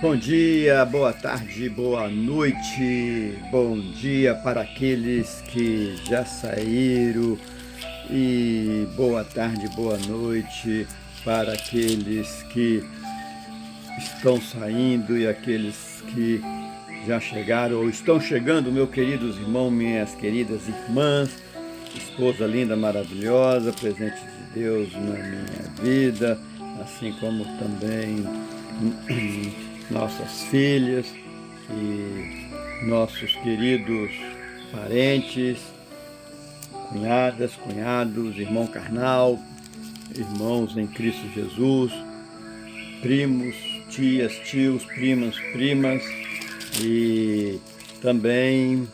Bom dia, boa tarde, boa noite, bom dia para aqueles que já saíram e boa tarde, boa noite para aqueles que estão saindo e aqueles que já chegaram ou estão chegando, meus queridos irmãos, minhas queridas irmãs, esposa linda, maravilhosa, presente de Deus na minha vida, assim como também nossas filhas e nossos queridos parentes, cunhadas, cunhados, irmão carnal, irmãos em Cristo Jesus, primos, tias, tios, primas, primas e também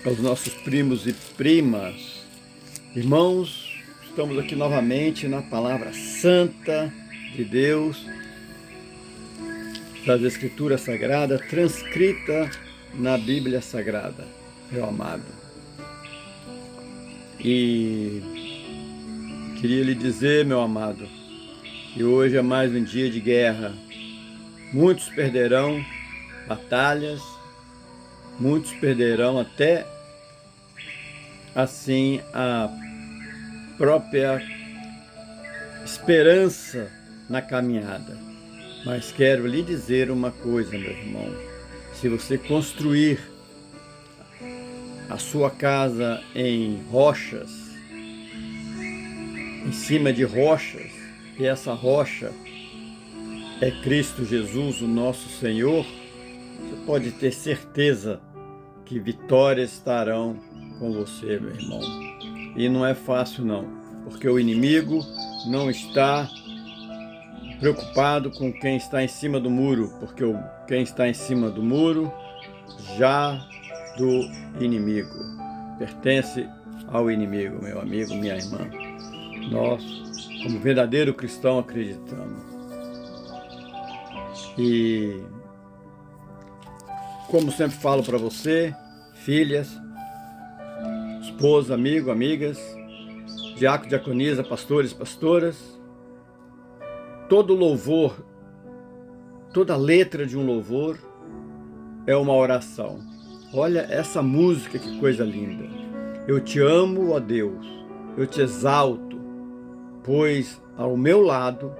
aos nossos primos e primas. Irmãos, estamos aqui novamente na Palavra Santa de Deus, das Escrituras Sagradas, transcrita na Bíblia Sagrada, meu amado. E queria lhe dizer, meu amado, que hoje é mais um dia de guerra. Muitos perderão batalhas, muitos perderão até assim a própria esperança na caminhada. Mas quero lhe dizer uma coisa, meu irmão. Se você construir a sua casa em rochas, em cima de rochas, e essa rocha é Cristo Jesus, o nosso Senhor, você pode ter certeza que vitórias estarão com você, meu irmão. E não é fácil não, porque o inimigo não está preocupado com quem está em cima do muro, porque quem está em cima do muro já do inimigo, pertence ao inimigo, meu amigo, minha irmã. Nós, como verdadeiro cristão, acreditamos. E como sempre falo para você, filhas, esposa, amigo, amigas, diácono, diaconisa, pastores, pastoras, todo louvor, toda letra de um louvor é uma oração. Olha essa música, que coisa linda. Eu te amo, ó Deus, eu te exalto, pois ao meu lado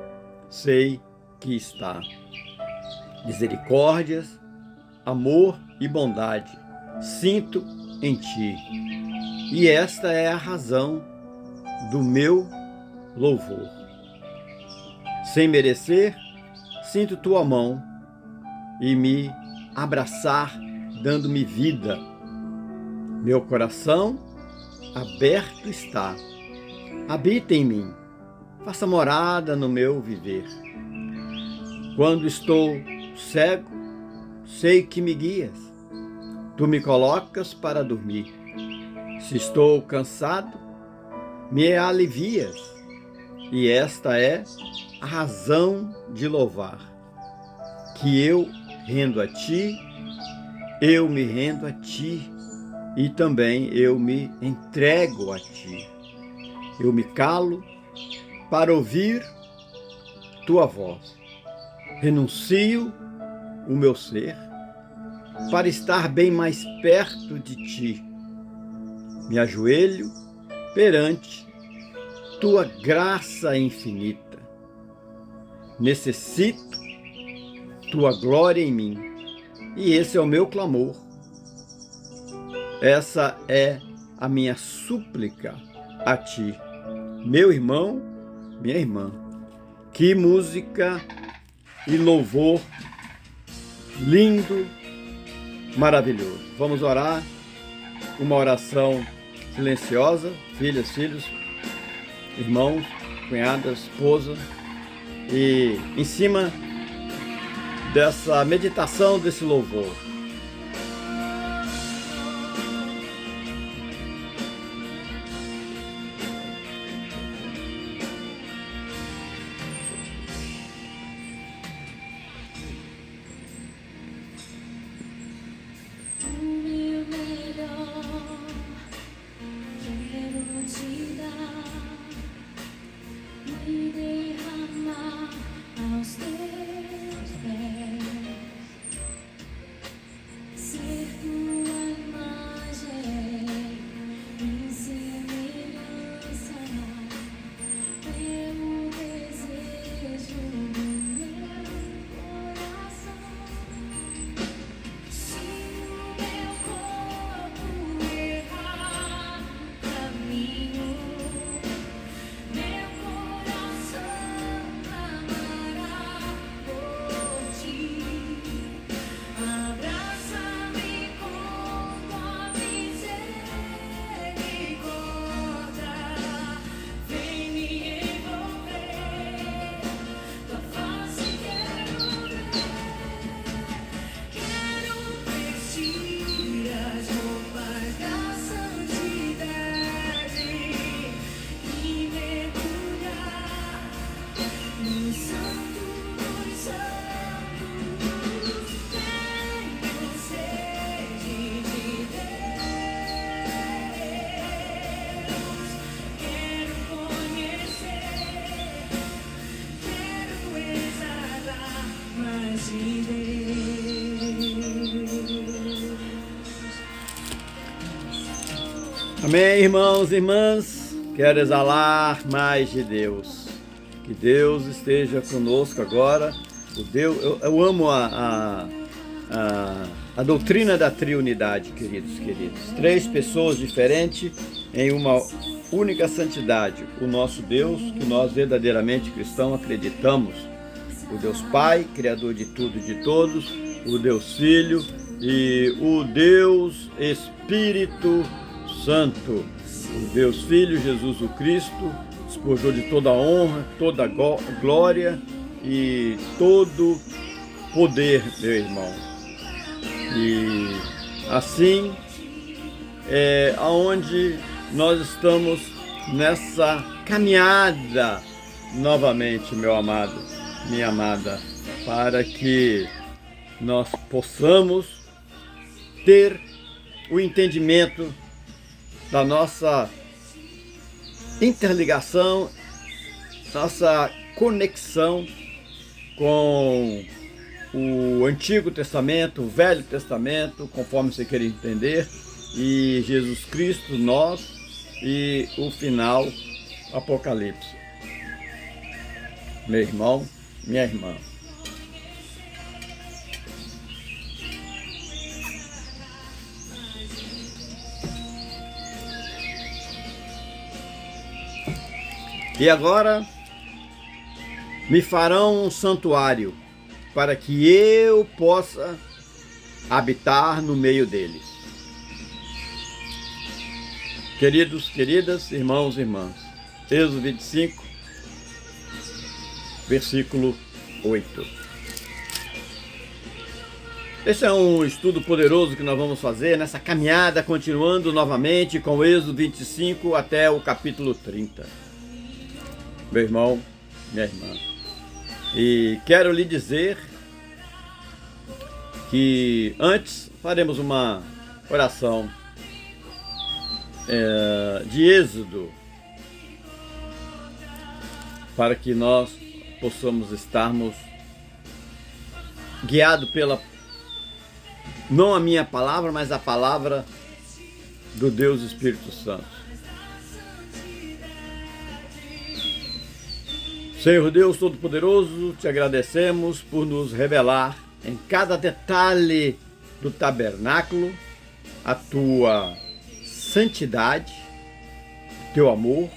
sei que está misericórdias, amor e bondade, sinto em ti. E esta é a razão do meu louvor. Sem merecer, sinto tua mão e me abraçar, dando-me vida. Meu coração aberto está. Habita em mim, faça morada no meu viver. Quando estou cego, sei que me guias. Tu me colocas para dormir. Se estou cansado, me alivias. E esta é a razão de louvar, que eu rendo a ti, eu me rendo a ti, e também eu me entrego a ti. Eu me calo para ouvir tua voz. Renuncio o meu ser para estar bem mais perto de ti. Me ajoelho perante tua graça infinita. Necessito tua glória em mim, e esse é o meu clamor. Essa é a minha súplica a ti, meu irmão, minha irmã. Que música e louvor lindo, maravilhoso. Vamos orar uma oração silenciosa, filhas, filhos, irmãos, cunhadas, esposa, e em cima dessa meditação, desse louvor. Amém, irmãos e irmãs. Quero exalar mais de Deus. Que Deus esteja conosco agora. Eu amo a doutrina da triunidade, queridos. 3 pessoas diferentes em uma única santidade. O nosso Deus, que nós verdadeiramente cristãos acreditamos. O Deus Pai, Criador de tudo e de todos. O Deus Filho e o Deus Espírito Santo. O Deus Filho, Jesus o Cristo, despojou de toda honra, toda glória e todo poder, meu irmão. E assim é aonde nós estamos nessa caminhada novamente, meu amado, minha amada, para que nós possamos ter o entendimento da nossa interligação, nossa conexão com o Antigo Testamento, o Velho Testamento, conforme você queira entender, e Jesus Cristo, nós, e o final, Apocalipse. Meu irmão, minha irmã. E agora me farão um santuário para que eu possa habitar no meio deles. Queridos, queridas, irmãos e irmãs, Êxodo 25, versículo 8. Esse é um estudo poderoso que nós vamos fazer nessa caminhada, continuando novamente com o Êxodo 25 até o capítulo 30. Meu irmão, minha irmã, e quero lhe dizer que antes faremos uma oração de êxodo para que nós possamos estarmos guiados pela, não a minha palavra, mas a palavra do Deus Espírito Santo. Senhor Deus Todo-Poderoso, te agradecemos por nos revelar em cada detalhe do tabernáculo a tua santidade, o teu amor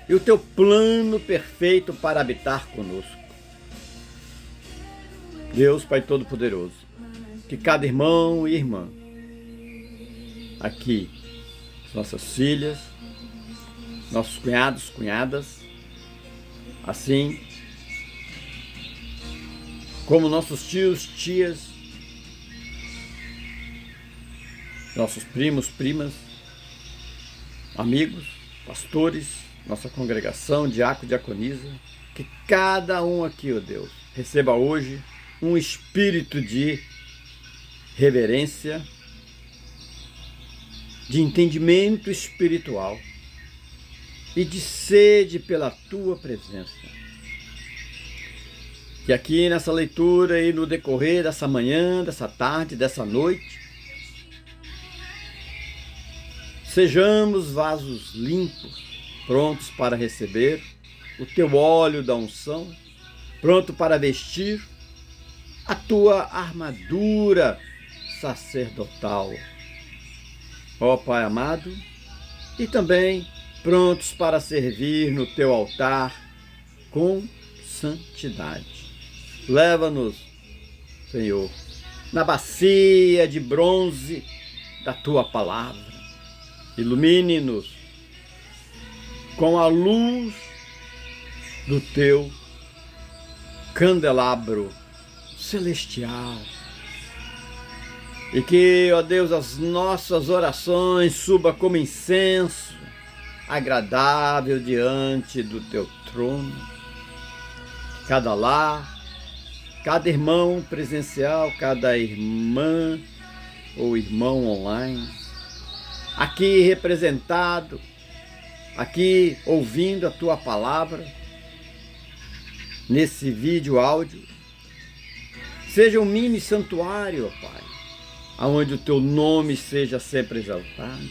e o teu plano perfeito para habitar conosco. Deus Pai Todo-Poderoso, que cada irmão e irmã aqui, nossas filhas, nossos cunhados, cunhadas, assim como nossos tios, tias, nossos primos, primas, amigos, pastores, nossa congregação, diácono, diaconisa, que cada um aqui, ó Deus, receba hoje um espírito de reverência, de entendimento espiritual e de sede pela tua presença. Que aqui nessa leitura e no decorrer dessa manhã, dessa tarde, dessa noite, sejamos vasos limpos, prontos para receber o teu óleo da unção, pronto para vestir a tua armadura sacerdotal. Ó Pai amado, e também prontos para servir no teu altar com santidade. Leva-nos, Senhor, na bacia de bronze da tua palavra. Ilumine-nos com a luz do teu candelabro celestial. E que, ó Deus, as nossas orações subam como incenso agradável diante do teu trono. Cada lar, cada irmão presencial, cada irmã ou irmão online, aqui representado, aqui ouvindo a tua palavra, nesse vídeo áudio, seja um mini santuário, ó Pai, aonde o teu nome seja sempre exaltado.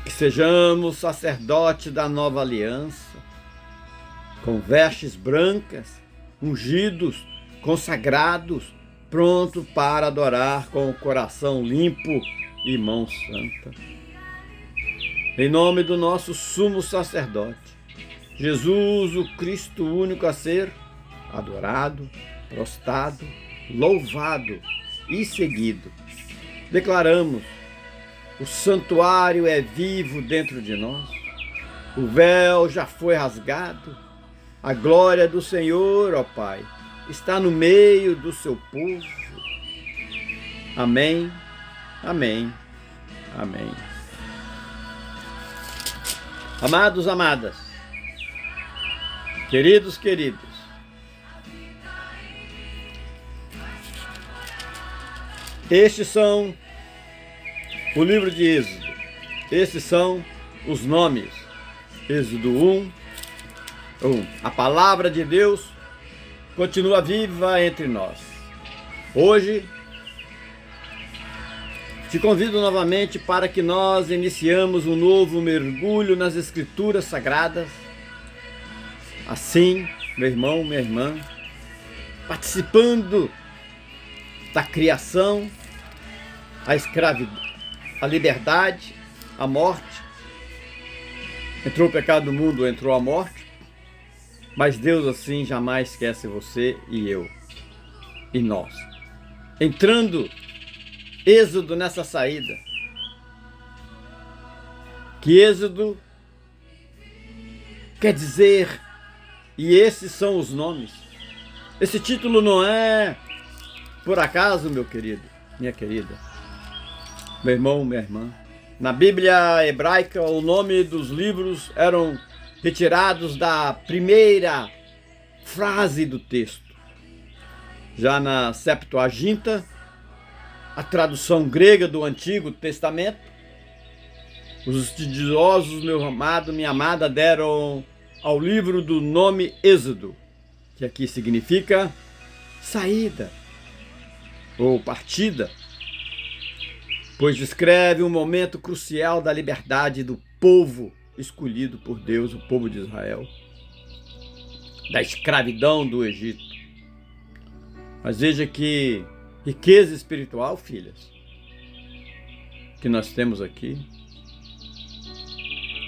que sejamos sacerdotes da nova aliança, com vestes brancas, ungidos, consagrados, pronto para adorar com o coração limpo e mão santa. Em nome do nosso sumo sacerdote, Jesus, o Cristo único a ser adorado, prostrado, louvado e seguido, declaramos: o santuário é vivo dentro de nós, o véu já foi rasgado, a glória do Senhor, ó Pai, está no meio do seu povo. Amém, amém, amém. Amados, amadas, queridos, queridos, estes são o livro de Êxodo. Esses são os nomes. Êxodo 1. A palavra de Deus continua viva entre nós. Hoje, te convido novamente para que nós iniciamos um novo mergulho nas Escrituras Sagradas. Assim, meu irmão, minha irmã, participando da criação, a escravidão, a liberdade, a morte. Entrou o pecado no mundo, entrou a morte, mas Deus assim jamais esquece você e eu e nós. Entrando Êxodo nessa saída, que Êxodo quer dizer, e esses são os nomes. Esse título não é por acaso, meu querido, minha querida, meu irmão, minha irmã. Na Bíblia hebraica, o nome dos livros eram retirados da primeira frase do texto. Já na Septuaginta, a tradução grega do Antigo Testamento, os estudiosos, meu amado, minha amada, deram ao livro do nome Êxodo, que aqui significa saída ou partida, pois descreve um momento crucial da liberdade do povo escolhido por Deus, o povo de Israel, da escravidão do Egito. Mas veja que riqueza espiritual, filhas, que nós temos aqui.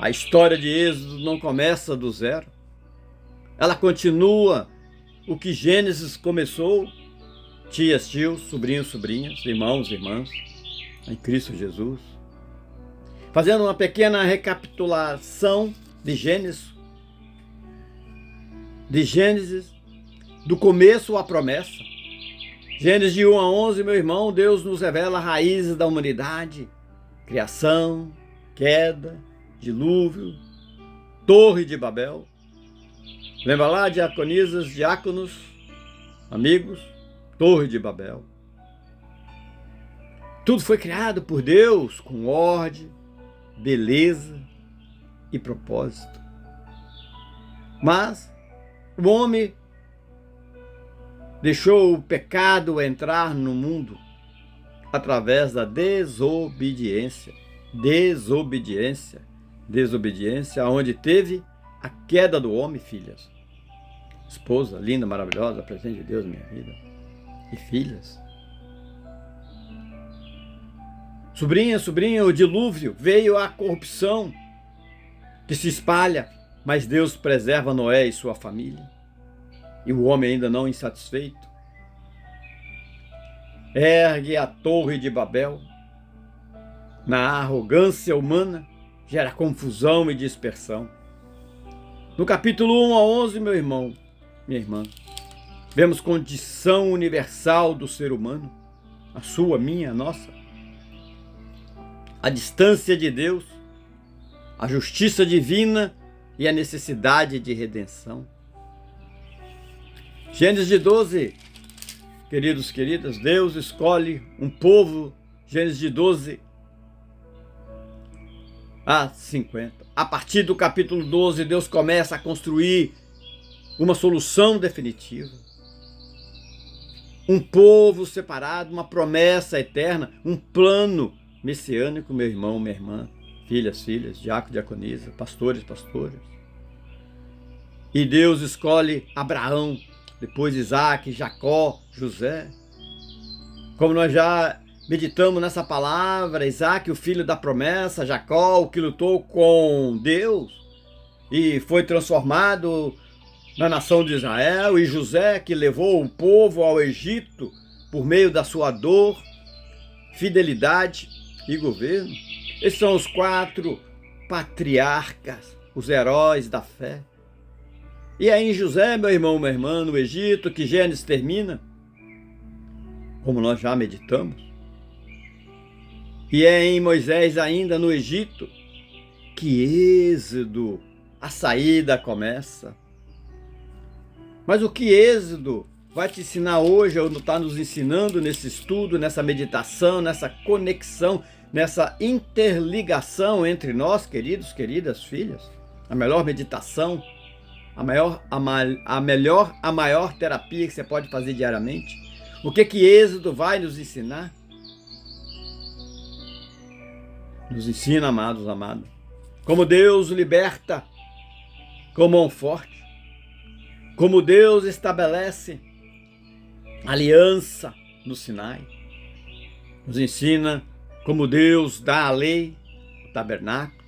A história de Êxodo não começa do zero. Ela continua o que Gênesis começou. Tias, tios, sobrinhos, sobrinhas, irmãos, irmãs, em Cristo Jesus. Fazendo uma pequena recapitulação de Gênesis, do começo à promessa. Gênesis de 1 a 11, meu irmão, Deus nos revela raízes da humanidade, criação, queda, dilúvio, Torre de Babel. Lembra lá, diaconisas, diáconos, amigos, Torre de Babel. Tudo foi criado por Deus com ordem, beleza e propósito. Mas o homem deixou o pecado entrar no mundo através da desobediência. Desobediência, onde teve a queda do homem, filhas. Esposa linda, maravilhosa, presente de Deus, minha vida. E filhas. Sobrinha, o dilúvio, veio a corrupção que se espalha, mas Deus preserva Noé e sua família. E o homem ainda não insatisfeito ergue a Torre de Babel. Na arrogância humana, gera confusão e dispersão. No capítulo 1 a 11, meu irmão, minha irmã, vemos condição universal do ser humano, a sua, a minha, a nossa. A distância de Deus, a justiça divina e a necessidade de redenção. Gênesis de 12, queridos, queridas, Deus escolhe um povo, Gênesis de 12 a 50. A partir do capítulo 12, Deus começa a construir uma solução definitiva. Um povo separado, uma promessa eterna, um plano messiânico, meu irmão, minha irmã, filhas, diácono, diaconisa, pastores, pastoras. E Deus escolhe Abraão, depois Isaac, Jacó, José. Como nós já meditamos nessa palavra, Isaac, o filho da promessa, Jacó, o que lutou com Deus e foi transformado na nação de Israel, e José, que levou o povo ao Egito por meio da sua dor, fidelidade e governo. Esses são os 4 patriarcas, os heróis da fé. E é em José, meu irmão, minha irmã, no Egito, que Gênesis termina, como nós já meditamos. E é em Moisés, ainda no Egito, que Êxodo, a saída começa. Mas o que Êxodo vai te ensinar hoje, ou está nos ensinando nesse estudo, nessa meditação, nessa conexão, nessa interligação entre nós, queridos, queridas filhas? A melhor meditação, a maior terapia que você pode fazer diariamente. O que Êxodo vai nos ensinar? Nos ensina, amados, amadas, como Deus liberta com mão forte, como Deus estabelece aliança no Sinai. Nos ensina como Deus dá a lei, o tabernáculo,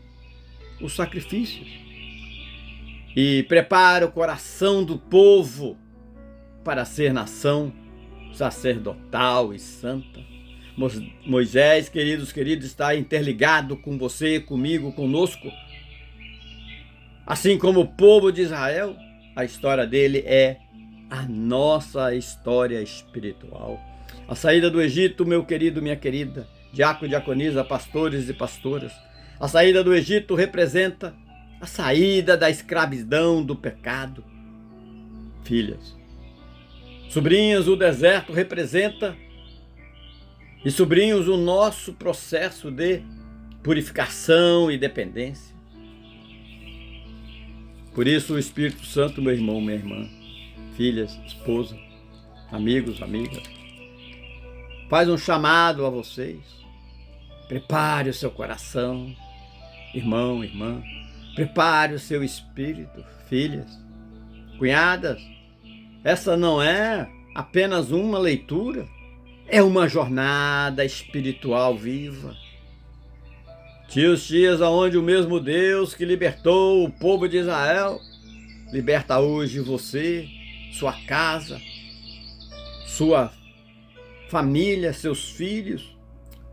os sacrifícios, e prepara o coração do povo para ser nação sacerdotal e santa. Moisés, queridos, está interligado com você, comigo, conosco. Assim como o povo de Israel, a história dele é a nossa história espiritual. A saída do Egito, meu querido, minha querida, diácono, diaconisa, pastores e pastoras. A saída do Egito representa a saída da escravidão, do pecado. Filhas, sobrinhas, o deserto representa, e sobrinhos, o nosso processo de purificação e dependência. Por isso o Espírito Santo, meu irmão, minha irmã, filhas, esposa, amigos, amigas, faz um chamado a vocês. Prepare o seu coração, irmão, irmã. Prepare o seu espírito, filhas, cunhadas. Essa não é apenas uma leitura, é uma jornada espiritual viva. Tios, tias, aonde o mesmo Deus que libertou o povo de Israel, liberta hoje você, sua casa, sua família, seus filhos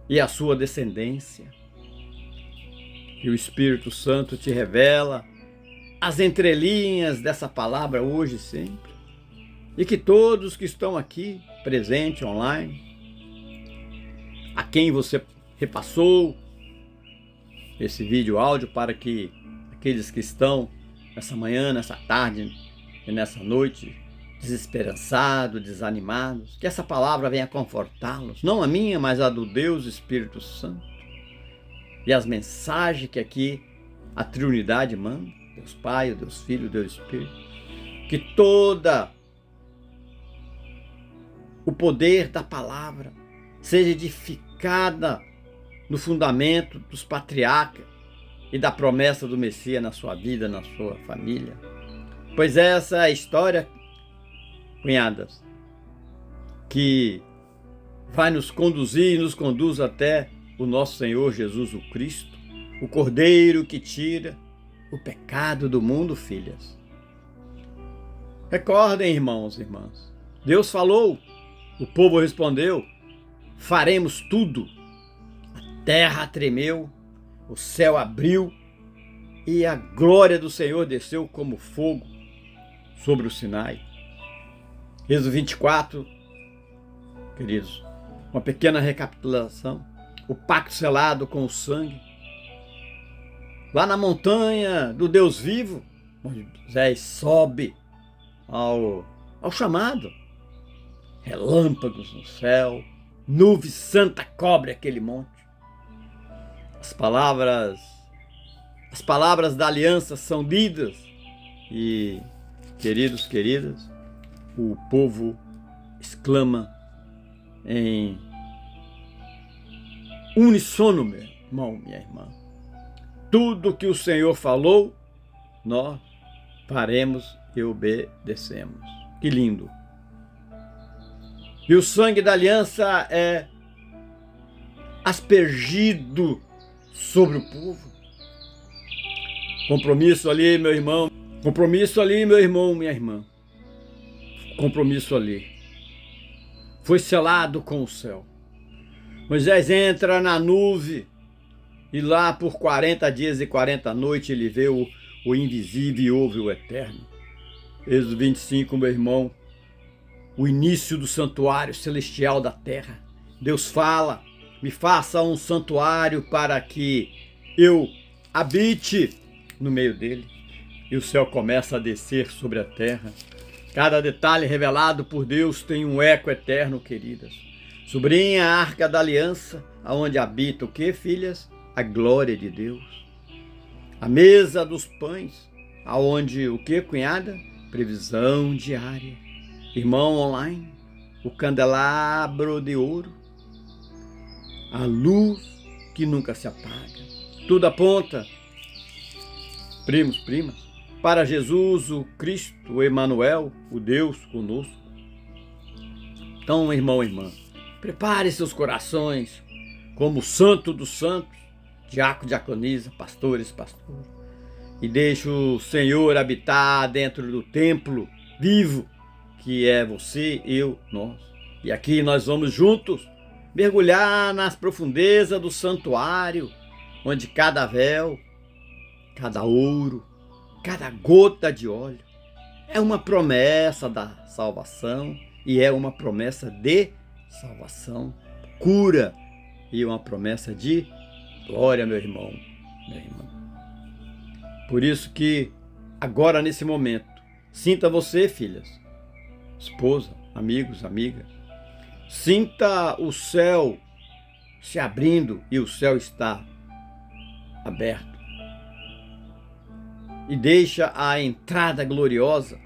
e a sua descendência. E o Espírito Santo te revela as entrelinhas dessa palavra hoje e sempre. E que todos que estão aqui, presente, online, a quem você repassou esse vídeo áudio, para que aqueles que estão nessa manhã, nessa tarde e nessa noite desesperançados, desanimados, que essa palavra venha confortá-los, não a minha, mas a do Deus Espírito Santo, e as mensagens que aqui a Trindade manda, Deus Pai, Deus Filho, Deus Espírito, que toda o poder da palavra seja edificada no fundamento dos patriarcas e da promessa do Messias na sua vida, na sua família. Pois essa é a história, cunhadas, que vai nos conduzir e nos conduz até o nosso Senhor Jesus o Cristo, o Cordeiro que tira o pecado do mundo, filhas. Recordem, irmãos e irmãs, Deus falou, o povo respondeu, faremos tudo. A terra tremeu, o céu abriu e a glória do Senhor desceu como fogo sobre o Sinai. Êxodo 24, queridos, uma pequena recapitulação. O pacto selado com o sangue. Lá na montanha do Deus vivo, Moisés sobe ao chamado. Relâmpagos no céu, nuvem santa cobre aquele monte. As palavras da aliança são lidas e, queridos, queridas, o povo exclama em uníssono, meu irmão, minha irmã: tudo que o Senhor falou, nós faremos e obedecemos. Que lindo! E o sangue da aliança é aspergido sobre o povo. Compromisso ali, meu irmão. Compromisso ali, meu irmão, minha irmã. Compromisso ali. Foi selado com o céu. Moisés entra na nuvem e lá por 40 dias e 40 noites ele vê o invisível e ouve o eterno. Êxodo 25, meu irmão, o início do santuário celestial da terra. Deus fala, me faça um santuário para que eu habite no meio dele. E o céu começa a descer sobre a terra. Cada detalhe revelado por Deus tem um eco eterno, queridas. Sobrinha a arca da aliança, aonde habita o que, filhas? A glória de Deus. A mesa dos pães, aonde o que, cunhada? Previsão diária. Irmão online, o candelabro de ouro, a luz que nunca se apaga. Tudo aponta, primos, primas, para Jesus, o Cristo, o Emanuel, o Deus conosco. Então, irmão, irmã, prepare seus corações como o santo dos santos, diácono, diaconisa, pastores, pastores, e deixe o Senhor habitar dentro do templo vivo, que é você, eu, nós. E aqui nós vamos juntos mergulhar nas profundezas do santuário, onde cada véu, cada ouro, cada gota de óleo é uma promessa da salvação e é uma promessa de salvação, cura e uma promessa de glória, meu irmão, minha irmã. Por isso que agora nesse momento, sinta você, filhas, esposa, amigos, amigas, sinta o céu se abrindo e o céu está aberto. E deixa a entrada gloriosa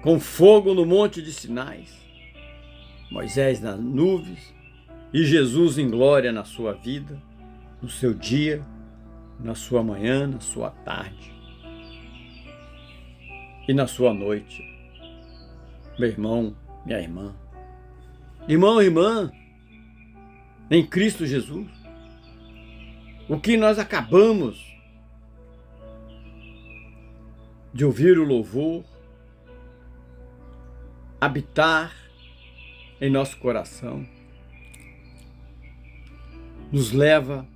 com fogo no monte de Sinais, Moisés nas nuvens e Jesus em glória na sua vida, no seu dia, na sua manhã, na sua tarde e na sua noite. Meu irmão, minha irmã, irmão e irmã, em Cristo Jesus, o que nós acabamos de ouvir o louvor, habitar em nosso coração, nos leva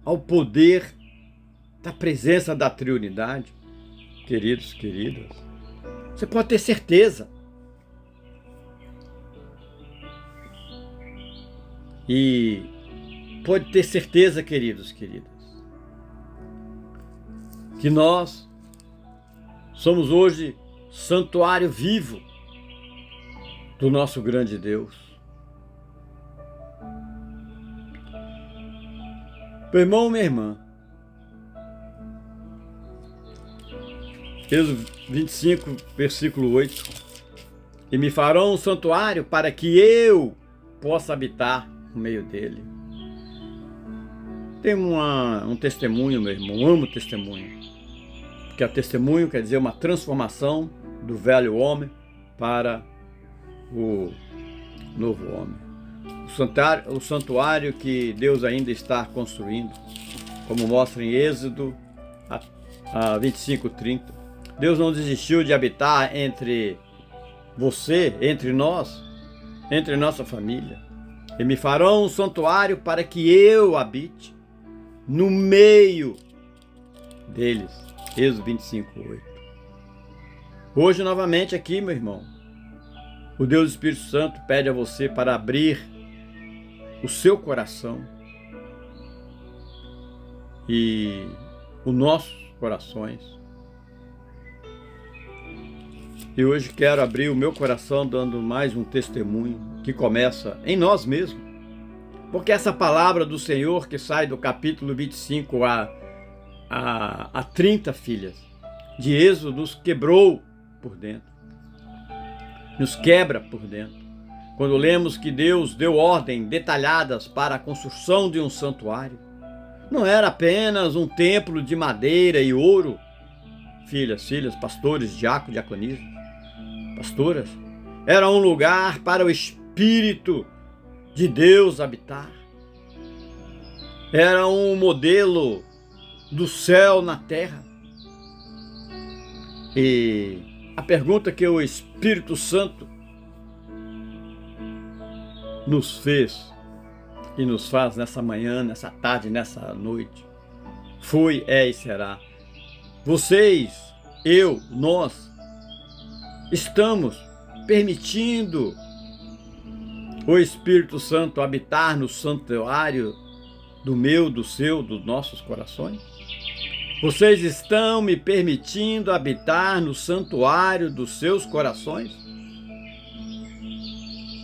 ao poder da presença da Triunidade. Queridos, queridas, você pode ter certeza. E pode ter certeza, queridos, queridas, que nós somos hoje santuário vivo do nosso grande Deus. Meu irmão, minha irmã, Êxodo 25, versículo 8. E me farão um santuário para que eu possa habitar no meio dele. Tem um testemunho, meu irmão, amo testemunho. Porque testemunho quer dizer uma transformação do velho homem para o novo homem. O santuário que Deus ainda está construindo, como mostra em Êxodo 25:30. Deus não desistiu de habitar entre você, entre nós, entre nossa família. E me farão um santuário para que eu habite no meio deles. Êxodo 25:8. Hoje, novamente aqui, meu irmão, o Deus Espírito Santo pede a você para abrir o seu coração e os nossos corações. E hoje quero abrir o meu coração dando mais um testemunho que começa em nós mesmos. Porque essa palavra do Senhor que sai do capítulo 25 a 30, filhas, de Êxodo, nos quebrou por dentro. Nos quebra por dentro. Quando lemos que Deus deu ordem detalhadas para a construção de um santuário, não era apenas um templo de madeira e ouro, filhas, pastores, diáconos, diaconisas, pastoras. Era um lugar para o Espírito de Deus habitar. Era um modelo do céu na terra. E a pergunta que o Espírito Santo nos fez e nos faz nessa manhã, nessa tarde, nessa noite, foi, é e será: vocês, eu, nós, estamos permitindo o Espírito Santo habitar no santuário do meu, do seu, dos nossos corações? Vocês estão me permitindo habitar no santuário dos seus corações?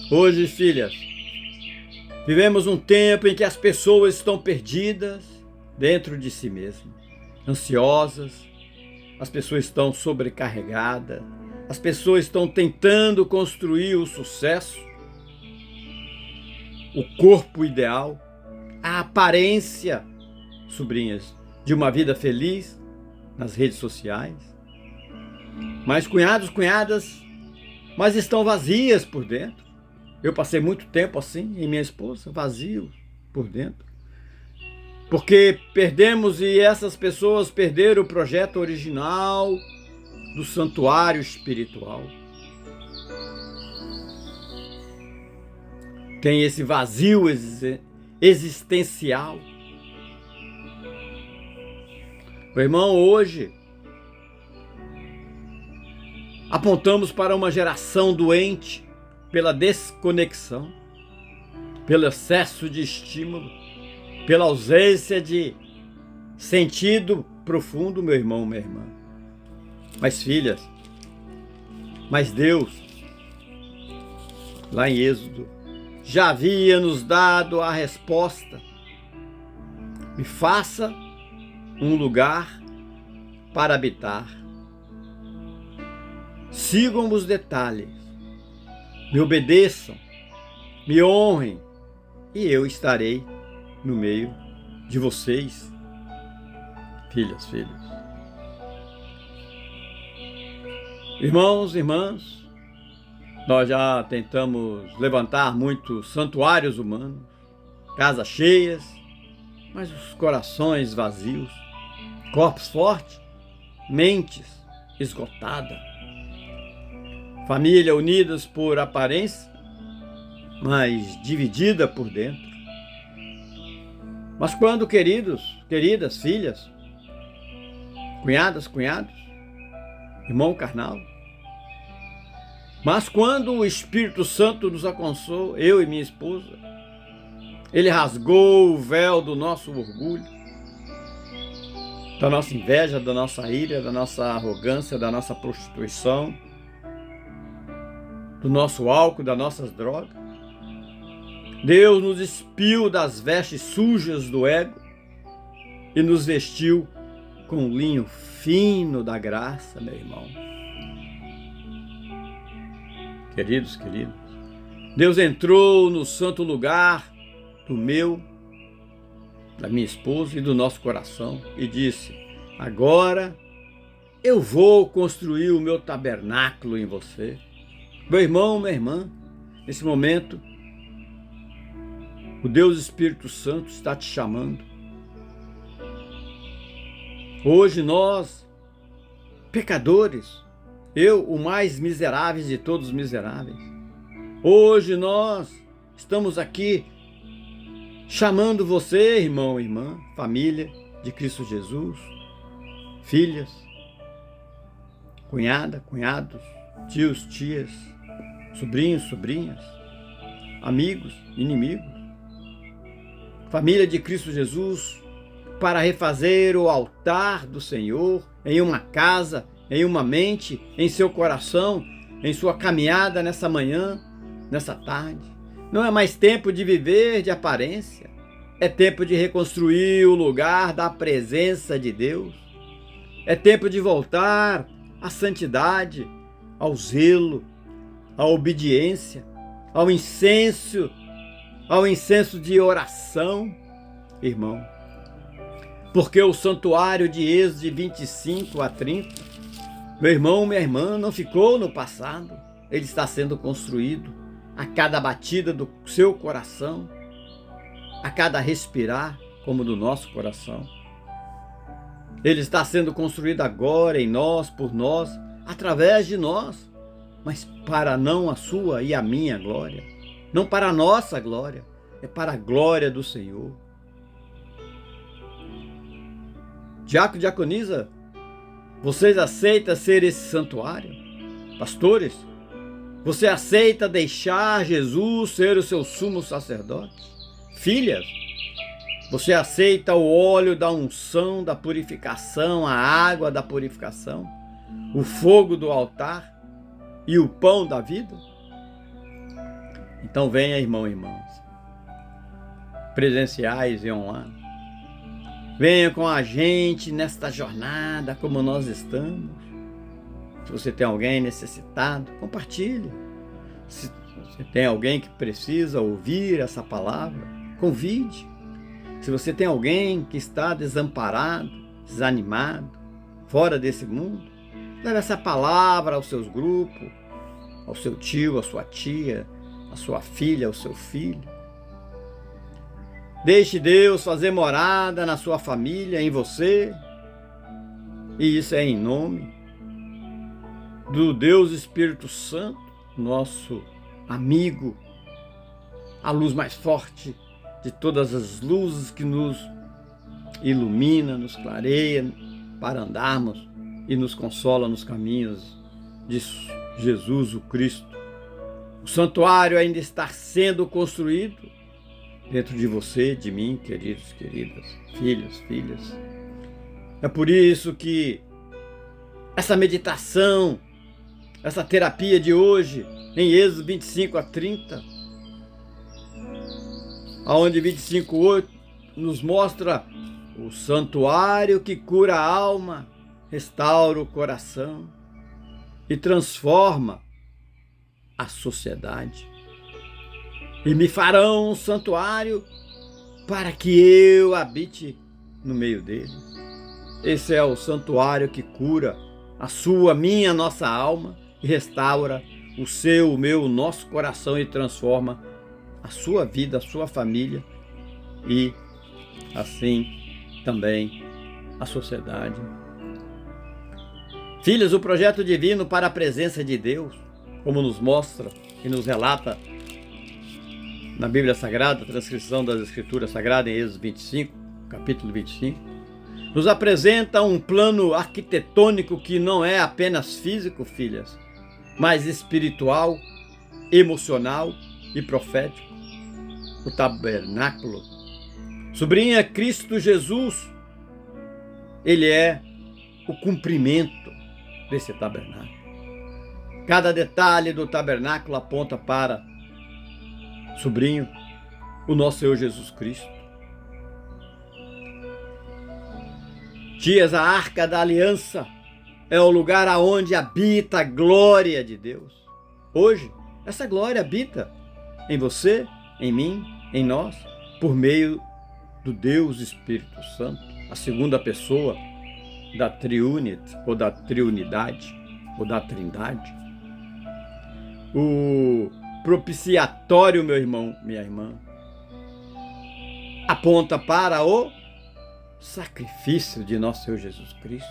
Hoje, filhas, vivemos um tempo em que as pessoas estão perdidas dentro de si mesmas, ansiosas, as pessoas estão sobrecarregadas, as pessoas estão tentando construir o sucesso, o corpo ideal, a aparência, sobrinhas, de uma vida feliz nas redes sociais. Mas cunhados, cunhadas, mas estão vazias por dentro. Eu passei muito tempo assim, e minha esposa, vazio por dentro. Porque perdemos, e essas pessoas perderam o projeto original do santuário espiritual. Tem esse vazio existencial. Meu irmão, hoje apontamos para uma geração doente pela desconexão, pelo excesso de estímulo, pela ausência de sentido profundo, meu irmão, minha irmã. Mas filhas, mas Deus, lá em Êxodo, já havia nos dado a resposta: me faça um lugar para habitar. Sigam os detalhes, me obedeçam, me honrem, e eu estarei no meio de vocês, filhas, filhos. Irmãos, irmãs, nós já tentamos levantar muitos santuários humanos, casas cheias, mas os corações vazios, corpos fortes, mentes esgotadas, família unidas por aparência, mas dividida por dentro. Mas quando, queridas filhas, cunhadas, cunhados, irmão carnal, mas quando o Espírito Santo nos alcançou, eu e minha esposa, ele rasgou o véu do nosso orgulho, da nossa inveja, da nossa ira, da nossa arrogância, da nossa prostituição, do nosso álcool, das nossas drogas. Deus nos despiu das vestes sujas do ego e nos vestiu com o linho fino da graça, meu irmão. Queridos, Deus entrou no santo lugar do meu, da minha esposa e do nosso coração e disse: agora eu vou construir o meu tabernáculo em você. Meu irmão, minha irmã, nesse momento, o Deus Espírito Santo está te chamando. Hoje nós, pecadores, eu, o mais miserável de todos os miseráveis, hoje nós estamos aqui chamando você, irmão, irmã, família de Cristo Jesus, filhas, cunhada, cunhados, tios, tias, sobrinhos, sobrinhas, amigos, inimigos, família de Cristo Jesus, para refazer o altar do Senhor em uma casa, em uma mente, em seu coração, em sua caminhada nessa manhã, nessa tarde. Não é mais tempo de viver de aparência, é tempo de reconstruir o lugar da presença de Deus. É tempo de voltar à santidade, ao zelo, à obediência, ao incenso de oração. Irmão, Porque o santuário de Êxodo 25 a 30, meu irmão, minha irmã, não ficou no passado. Ele está sendo construído a cada batida do seu coração, a cada respirar, como do nosso coração. Ele está sendo construído agora em nós, por nós, através de nós, mas para não a sua e a minha glória, não para a nossa glória, é para a glória do Senhor. Diácono, diaconisa, vocês aceitam ser esse santuário? Pastores, você aceita deixar Jesus ser o seu sumo sacerdote? Filhas, você aceita o óleo da unção, da purificação, a água da purificação, o fogo do altar e o pão da vida? Então venha, irmão e irmãs, presenciais e online. Venha com a gente nesta jornada como nós estamos. Se você tem alguém necessitado, compartilhe. Se você tem alguém que precisa ouvir essa palavra, convide. Se você tem alguém que está desamparado, desanimado, fora desse mundo, leve essa palavra aos seus grupos, ao seu tio, à sua tia, à sua filha, ao seu filho. Deixe Deus fazer morada na sua família, em você. E isso é em nome do Deus Espírito Santo, nosso amigo, a luz mais forte de todas as luzes que nos ilumina, nos clareia para andarmos e nos consola nos caminhos de Jesus o Cristo. O santuário ainda está sendo construído dentro de você, de mim, queridos, queridas, filhos, filhas. É por isso que essa meditação, essa terapia de hoje, em Êxodo 25 a 30, onde 25:8 nos mostra o santuário que cura a alma, restaura o coração e transforma a sociedade. E me farão um santuário para que eu habite no meio dele. Esse é o santuário que cura a sua, minha, nossa alma e restaura o seu, o meu, o nosso coração e transforma a sua vida, a sua família e assim também a sociedade. Filhos, o projeto divino para a presença de Deus, como nos mostra e nos relata na Bíblia Sagrada, a transcrição das Escrituras Sagradas em Êxodo 25, capítulo 25, nos apresenta um plano arquitetônico que não é apenas físico, filhas, mas espiritual, emocional e profético. O tabernáculo sublinha Cristo Jesus. Ele é o cumprimento desse tabernáculo. Cada detalhe do tabernáculo aponta para, sobrinho, o nosso Senhor Jesus Cristo. Tias, a Arca da Aliança é o lugar aonde habita a glória de Deus. Hoje, essa glória habita em você, em mim, em nós, por meio do Deus Espírito Santo, a segunda pessoa da Triunidade, ou da Triunidade, ou da Trindade. O propiciatório, meu irmão, minha irmã, aponta para o sacrifício de nosso Senhor Jesus Cristo.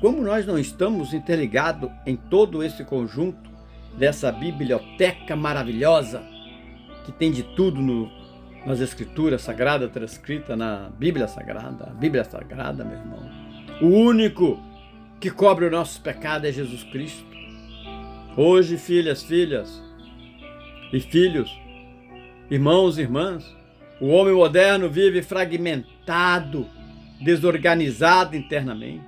Como nós não estamos interligados em todo esse conjunto dessa biblioteca maravilhosa que tem de tudo nas Escrituras Sagradas, transcrita na Bíblia Sagrada. A Bíblia Sagrada, meu irmão, o único que cobre os nossos pecados é Jesus Cristo. Hoje, filhas, filhas e filhos, irmãos e irmãs, o homem moderno vive fragmentado, desorganizado internamente.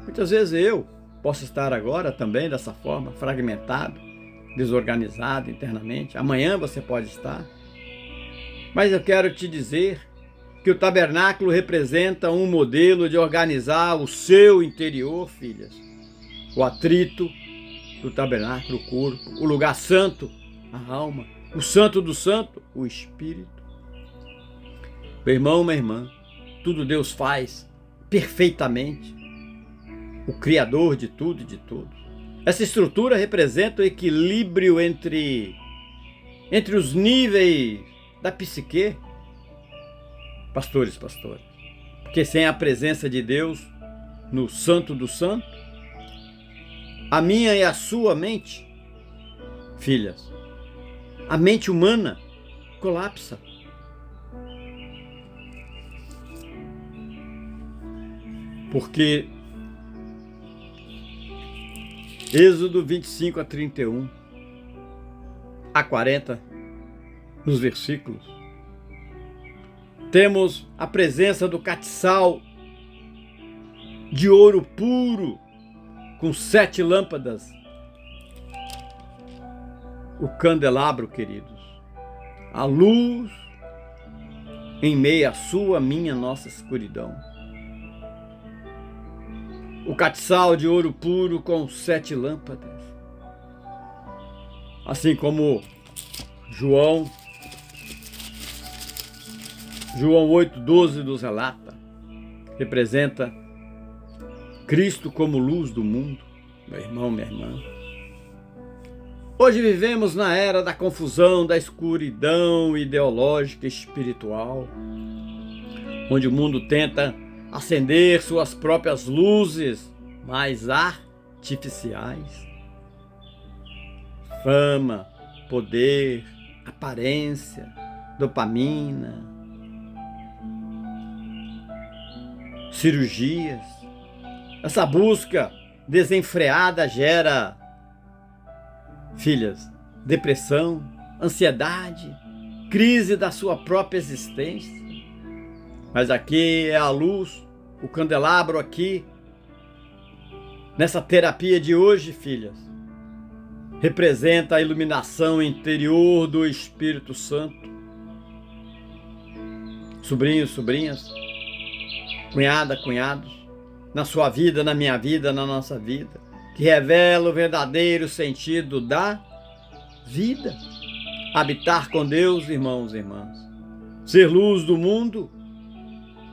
Muitas vezes eu posso estar agora também dessa forma, fragmentado, desorganizado internamente. Amanhã você pode estar. Mas eu quero te dizer que o tabernáculo representa um modelo de organizar o seu interior, filhas. O atrito do tabernáculo, o corpo, o lugar santo, a alma, o santo do santo, o espírito. Meu irmão, minha irmã, tudo Deus faz perfeitamente, o Criador de tudo e de todos. Essa estrutura representa o equilíbrio entre os níveis da psique, pastoras, porque sem a presença de Deus no Santo do Santo, a minha e a sua mente, filhas, a mente humana colapsa. Porque Êxodo 25 a 31, a 40, nos versículos, temos a presença do catiçal de ouro puro, com 7 lâmpadas. O candelabro, queridos, a luz em meio à sua, minha, nossa escuridão. O catiçal de ouro puro com 7 lâmpadas. Assim como João 8,12 nos relata, representa Cristo como luz do mundo. Meu irmão, minha irmã. Hoje vivemos na era da confusão, da escuridão ideológica e espiritual, onde o mundo tenta acender suas próprias luzes mais artificiais. Fama, poder, aparência, dopamina, cirurgias. Essa busca desenfreada gera, filhas, depressão, ansiedade, crise da sua própria existência. Mas aqui é a luz, o candelabro aqui, nessa terapia de hoje, filhas, representa a iluminação interior do Espírito Santo. Sobrinhos, sobrinhas, cunhada, cunhados, na sua vida, na minha vida, na nossa vida, que revela o verdadeiro sentido da vida. Habitar com Deus, irmãos e irmãs, ser luz do mundo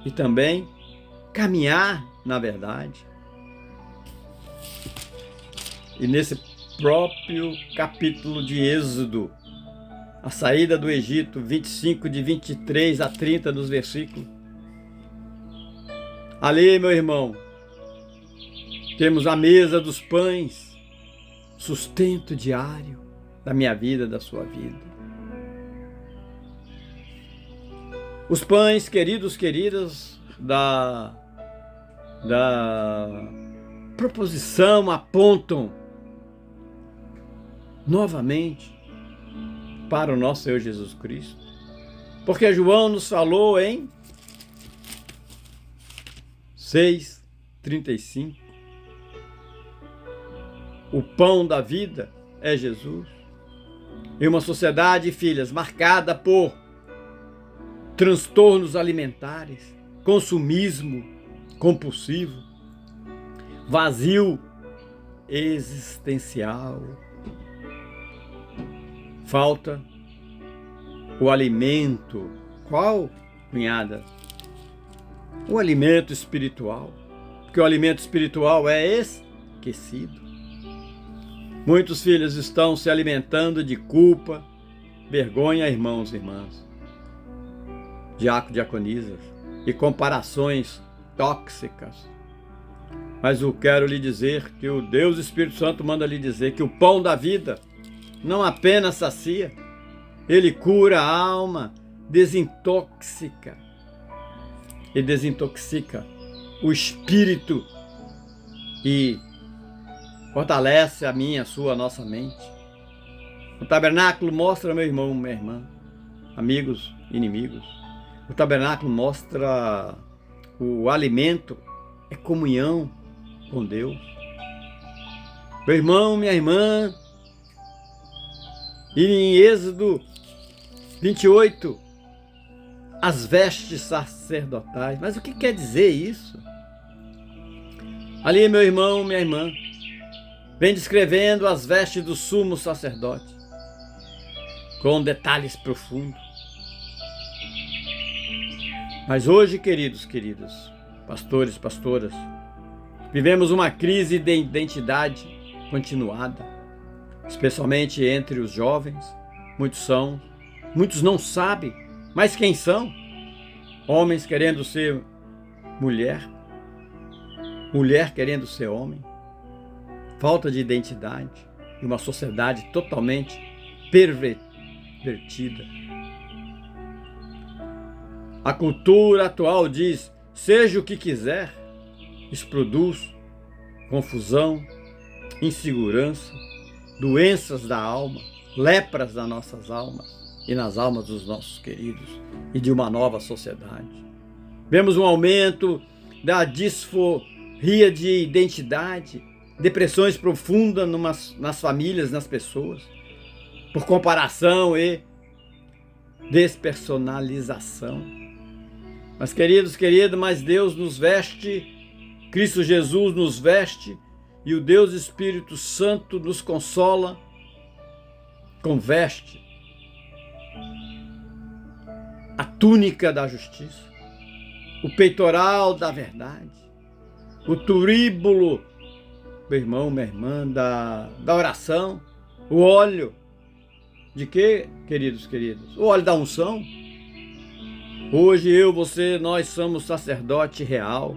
e também caminhar na verdade. E nesse próprio capítulo de Êxodo, a saída do Egito, 25, de 23 a 30 dos versículos, ali, meu irmão, temos a mesa dos pães, sustento diário da minha vida, da sua vida. Os pães, queridos, queridas, da proposição apontam novamente para o nosso Senhor Jesus Cristo. Porque João nos falou em 6:35. O pão da vida é Jesus. Em uma sociedade, filhas, marcada por transtornos alimentares, consumismo compulsivo, vazio existencial, falta o alimento. Qual, cunhada? O alimento espiritual. Porque o alimento espiritual é esquecido. Muitos filhos estão se alimentando de culpa, vergonha, irmãos e irmãs, diaconisas, e comparações tóxicas. Mas eu quero lhe dizer que o Deus Espírito Santo manda lhe dizer que o pão da vida não apenas sacia, ele cura a alma, desintoxica o espírito e fortalece a minha, a sua, a nossa mente. O tabernáculo mostra, meu irmão, minha irmã, amigos, inimigos, o tabernáculo mostra o alimento, é comunhão com Deus. Meu irmão, minha irmã, e em Êxodo 28, as vestes sacerdotais. Mas o que quer dizer isso? Ali, meu irmão, minha irmã, vem descrevendo as vestes do sumo sacerdote, com detalhes profundos. Mas hoje, queridos, pastores, pastoras, vivemos uma crise de identidade continuada, especialmente entre os jovens. Muitos não sabem, mas quem são? Homens querendo ser mulher, mulher querendo ser homem, falta de identidade e uma sociedade totalmente pervertida. A cultura atual diz: seja o que quiser. Isso produz confusão, insegurança, doenças da alma, lepras nas nossas almas e nas almas dos nossos queridos e de uma nova sociedade. Vemos um aumento da disforia de identidade, depressões profundas nas famílias, nas pessoas, por comparação e despersonalização. Mas queridos, mas Deus nos veste, Cristo Jesus nos veste e o Deus Espírito Santo nos consola, conveste a túnica da justiça, o peitoral da verdade, o turíbulo, meu irmão, minha irmã, da oração, o óleo de quê, queridos? O óleo da unção. Hoje nós somos sacerdote real.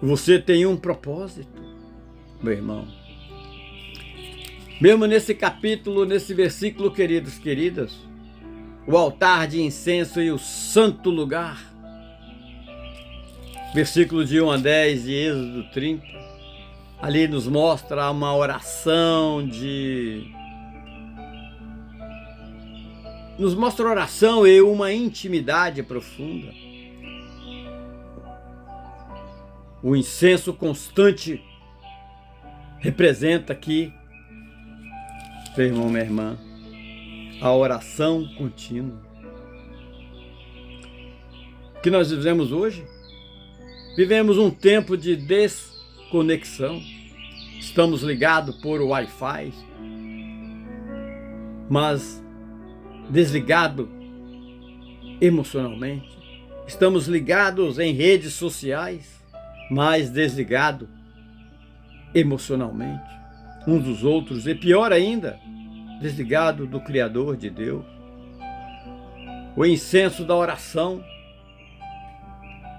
Você tem um propósito, meu irmão. Mesmo nesse capítulo, nesse versículo, queridas, o altar de incenso e o santo lugar. Versículo de 1 a 10 de Êxodo 30. Ali nos mostra uma oração nos mostra oração e uma intimidade profunda. O incenso constante representa aqui, meu irmão, minha irmã, a oração contínua. O que nós vivemos hoje? Vivemos um tempo de desconexão. Estamos ligados por Wi-Fi, mas desligado emocionalmente. Estamos ligados em redes sociais, mas desligado emocionalmente uns dos outros, e pior ainda, desligado do Criador de Deus. O incenso da oração,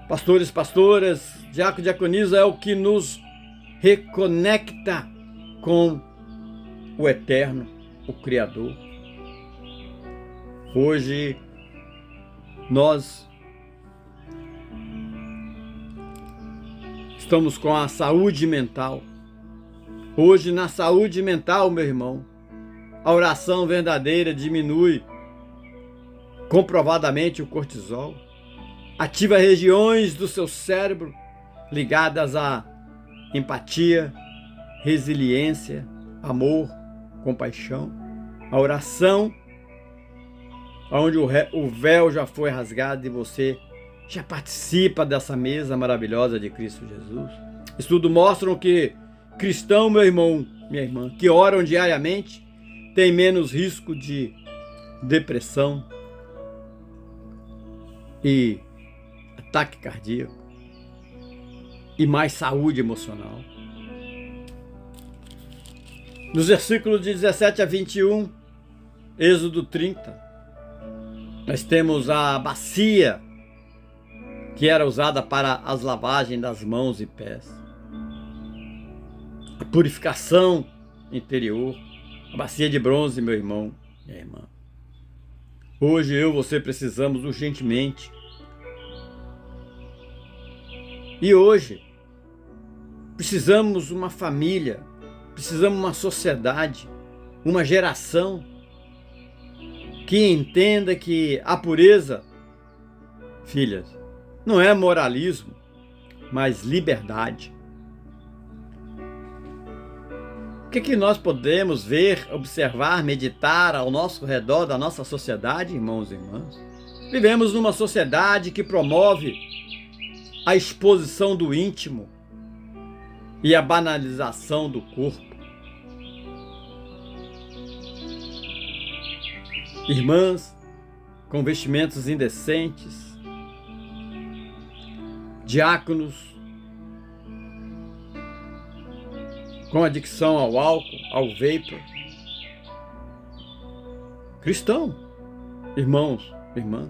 pastores, pastoras, diácono, diaconisa, é o que nos reconecta com o Eterno, o Criador. Hoje nós estamos com a saúde mental. Hoje, na saúde mental, meu irmão, a oração verdadeira diminui comprovadamente o cortisol, ativa regiões do seu cérebro ligadas à empatia, resiliência, amor, compaixão. A oração, onde o véu já foi rasgado e você já participa dessa mesa maravilhosa de Cristo Jesus. Estudos mostram que cristão, meu irmão, minha irmã, que oram diariamente, tem menos risco de depressão e ataque cardíaco e mais saúde emocional. Nos versículos de 17 a 21, Êxodo 30, nós temos a bacia que era usada para as lavagens das mãos e pés, a purificação interior, a bacia de bronze, meu irmão, minha irmã. Hoje você precisamos urgentemente. E hoje precisamos uma família, precisamos uma sociedade, uma geração que entenda que a pureza, filhas, não é moralismo, mas liberdade. O que nós podemos ver, observar, meditar ao nosso redor da nossa sociedade, irmãos e irmãs? Vivemos numa sociedade que promove a exposição do íntimo e a banalização do corpo. Irmãs com vestimentos indecentes, diáconos com adicção ao álcool, ao vapor. Cristão, irmãos, irmãs.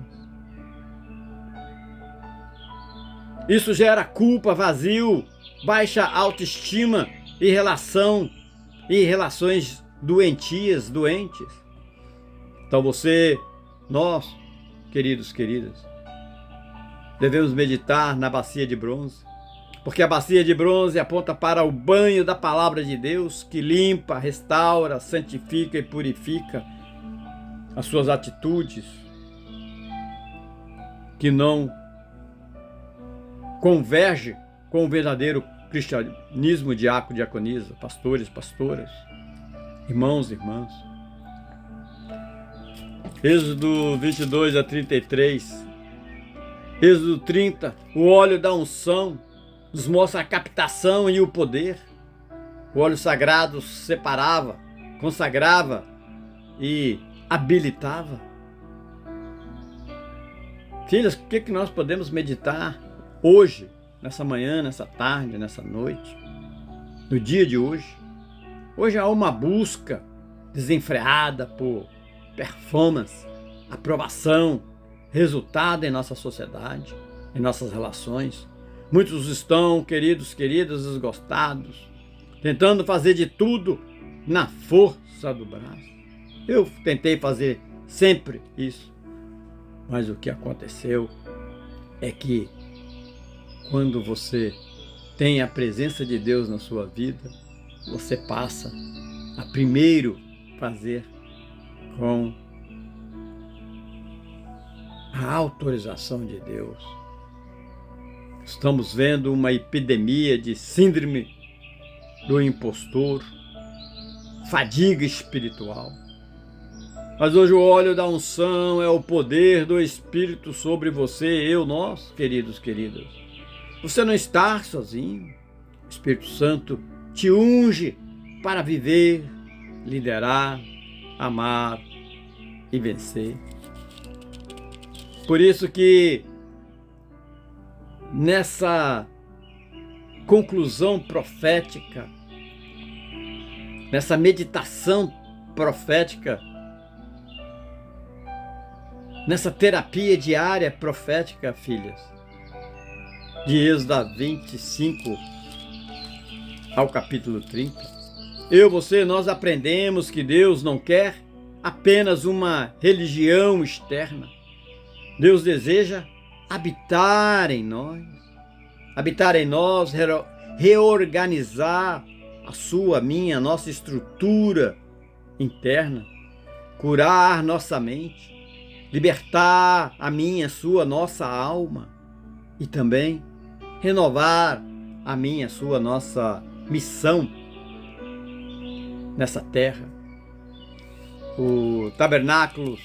Isso gera culpa, vazio, baixa autoestima e relações doentias, doentes. Então nós, queridos, queridas, devemos meditar na bacia de bronze, porque a bacia de bronze aponta para o banho da palavra de Deus, que limpa, restaura, santifica e purifica as suas atitudes, que não converge com o verdadeiro cristianismo, diácono, diaconisa, pastores, pastoras, irmãos, irmãs. Êxodo 22 a 33, Êxodo 30, o óleo da unção nos mostra a captação e o poder. O óleo sagrado separava, consagrava e habilitava. Filhas, o que nós podemos meditar hoje, nessa manhã, nessa tarde, nessa noite, no dia de hoje? Hoje há uma busca desenfreada por performance, aprovação, resultado em nossa sociedade, em nossas relações. Muitos estão, queridos, queridas, esgotados, tentando fazer de tudo na força do braço. Eu tentei fazer sempre isso, mas o que aconteceu é que quando você tem a presença de Deus na sua vida, você passa a primeiro fazer com a autorização de Deus. Estamos vendo uma epidemia de síndrome do impostor, fadiga espiritual. Mas hoje o óleo da unção é o poder do Espírito sobre você, nós, queridos, queridas. Você não está sozinho. O Espírito Santo te unge para viver, liderar, amar e vencer. Por isso que nessa conclusão profética, nessa meditação profética, nessa terapia diária profética, filhas, de Êxodo 25 ao capítulo 30, nós aprendemos que Deus não quer apenas uma religião externa. Deus deseja habitar em nós, reorganizar a nossa estrutura interna, curar nossa mente, libertar nossa alma e também renovar nossa missão nessa terra. O tabernáculo,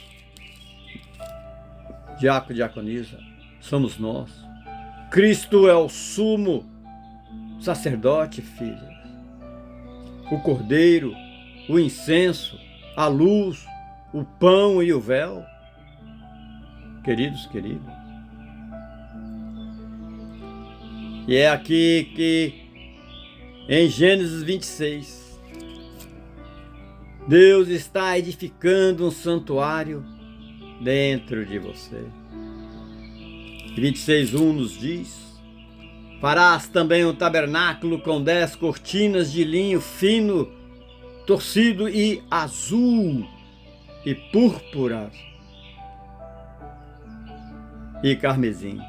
diácono, diaconisa, somos nós. Cristo é o sumo sacerdote, filhas. O cordeiro, o incenso, a luz, o pão e o véu. Queridos, queridas. E é aqui que, em Gênesis 26, Deus está edificando um santuário dentro de você. 26:1 nos diz: farás também um tabernáculo com 10 cortinas de linho fino, torcido e azul e púrpura e carmesim.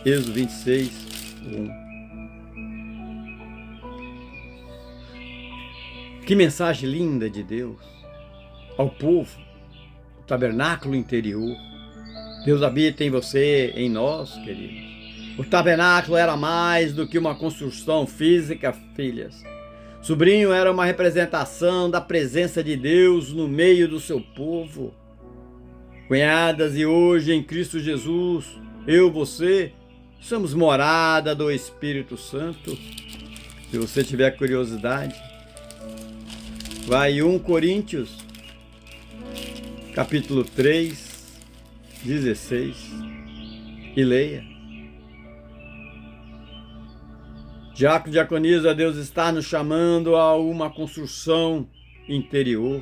Êxodo 26:1. Que mensagem linda de Deus ao povo, o tabernáculo interior. Deus habita em você, em nós, queridos. O tabernáculo era mais do que uma construção física, filhas. Sobrinho, era uma representação da presença de Deus no meio do seu povo. Cunhadas, e hoje em Cristo Jesus, você, somos morada do Espírito Santo. Se você tiver curiosidade, vai em 1 Coríntios, capítulo 3, 16, e leia. Diácono, diaconisa, Deus está nos chamando a uma construção interior,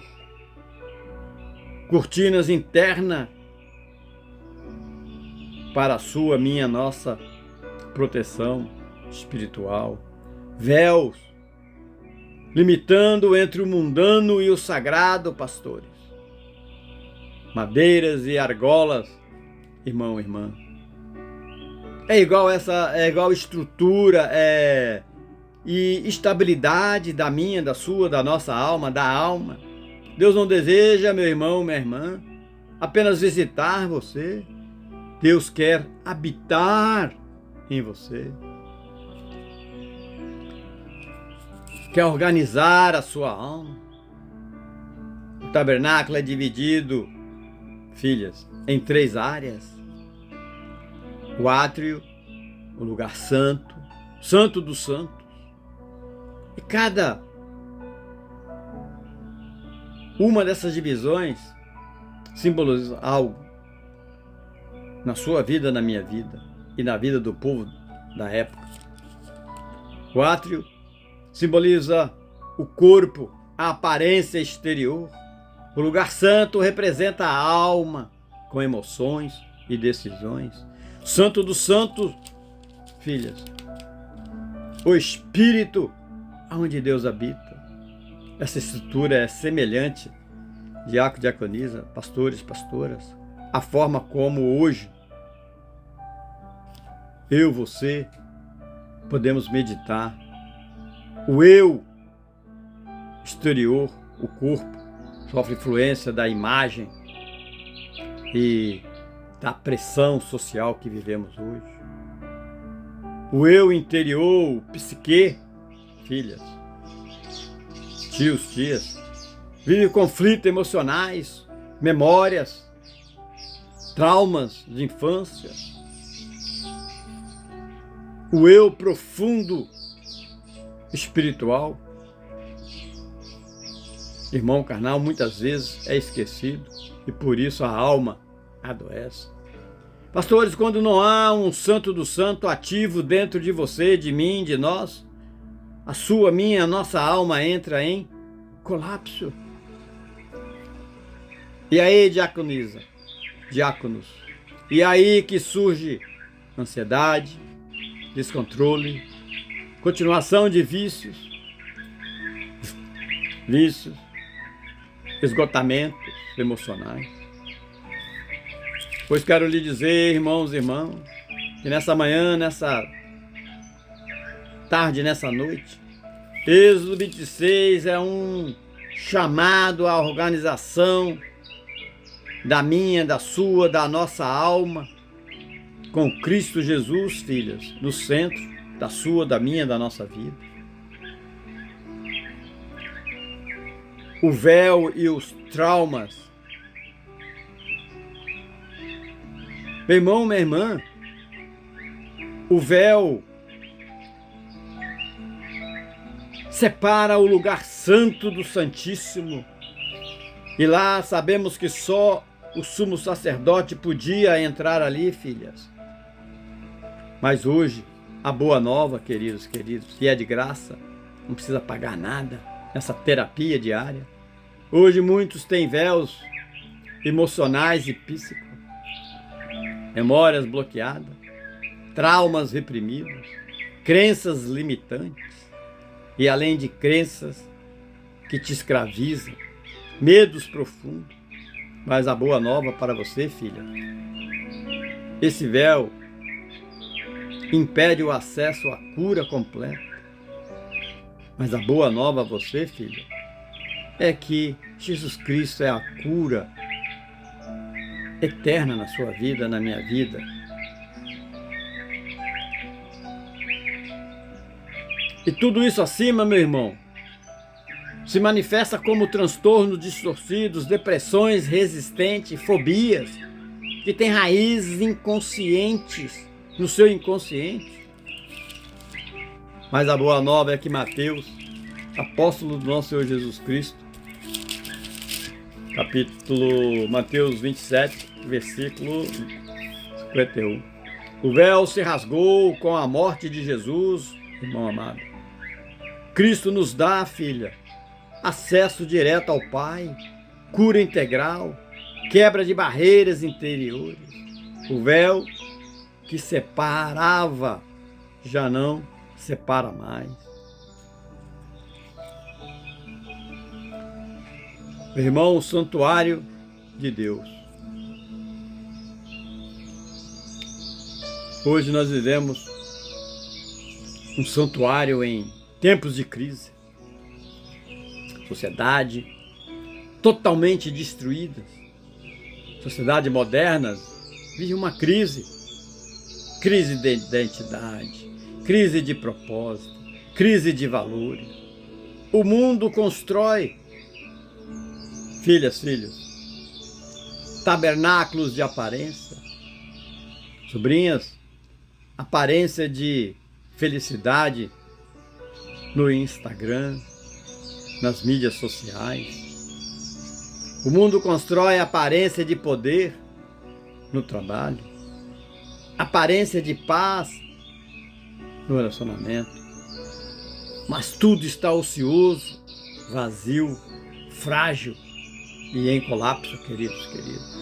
cortinas internas para a sua, minha, nossa proteção espiritual, véus limitando entre o mundano e o sagrado, pastores, madeiras e argolas, irmão, irmã. É igual estrutura e estabilidade da minha, da sua, da nossa alma, da alma. Deus não deseja, meu irmão, minha irmã, apenas visitar você. Deus quer habitar em você. Quer organizar a sua alma. O tabernáculo é dividido, filhas, em 3 áreas. O átrio, o lugar santo, santo dos santos. E cada uma dessas divisões simboliza algo na sua vida, na minha vida e na vida do povo da época. O átrio simboliza o corpo, a aparência exterior. O lugar santo representa a alma com emoções e decisões. Santo dos santos, filhas, o Espírito onde Deus habita. Essa estrutura é semelhante, diácono, diaconisa, pastores, pastoras, a forma como hoje eu, você, podemos meditar. O eu exterior, o corpo, sofre influência da imagem e da pressão social que vivemos hoje. O eu interior, o psique, filhas, tios, tias, vive conflitos emocionais, memórias, traumas de infância. O eu profundo espiritual, irmão carnal, muitas vezes é esquecido e por isso a alma adoece. Pastores, quando não há um santo do santo ativo dentro de você, de mim, de nós, a sua, minha, a nossa alma entra em colapso. E aí, diaconisa, diáconos, e aí que surge ansiedade, descontrole, continuação de vícios, esgotamentos emocionais. Pois quero lhe dizer, irmãos e irmãs, que nessa manhã, nessa tarde, nessa noite, Êxodo 26 é um chamado à organização da minha, da sua, da nossa alma, com Cristo Jesus, filhas, no centro da sua, da minha, da nossa vida. O véu e os traumas. Meu irmão, minha irmã, o véu separa o lugar santo do Santíssimo. E lá sabemos que só o sumo sacerdote podia entrar ali, filhas. Mas hoje, a boa nova, queridos, que é de graça, não precisa pagar nada, essa terapia diária. Hoje muitos têm véus emocionais e psíquicos, memórias bloqueadas, traumas reprimidos, crenças limitantes e além de crenças que te escravizam, medos profundos. Mas a boa nova para você, filha, esse véu impede o acesso à cura completa. Mas a boa nova a você, filha, é que Jesus Cristo é a cura eterna na sua vida, na minha vida. E tudo isso acima, meu irmão, se manifesta como transtornos distorcidos, depressões resistentes, fobias, que têm raízes inconscientes no seu inconsciente. Mas a boa nova é que Mateus, apóstolo do nosso Senhor Jesus Cristo, capítulo Mateus 27, versículo 51. O véu se rasgou com a morte de Jesus, irmão amado. Cristo nos dá, filha, acesso direto ao Pai, cura integral, quebra de barreiras interiores. O véu que separava já não separa mais. Meu irmão, o santuário de Deus. Hoje nós vivemos um santuário em tempos de crise. Sociedade totalmente destruída. Sociedade moderna vive uma crise. Crise de identidade, crise de propósito, crise de valores. O mundo constrói, filhas, filhos, tabernáculos de aparência. Sobrinhas, aparência de felicidade no Instagram, nas mídias sociais. O mundo constrói aparência de poder no trabalho, aparência de paz no relacionamento, mas tudo está ocioso, vazio, frágil e em colapso, queridos, queridos.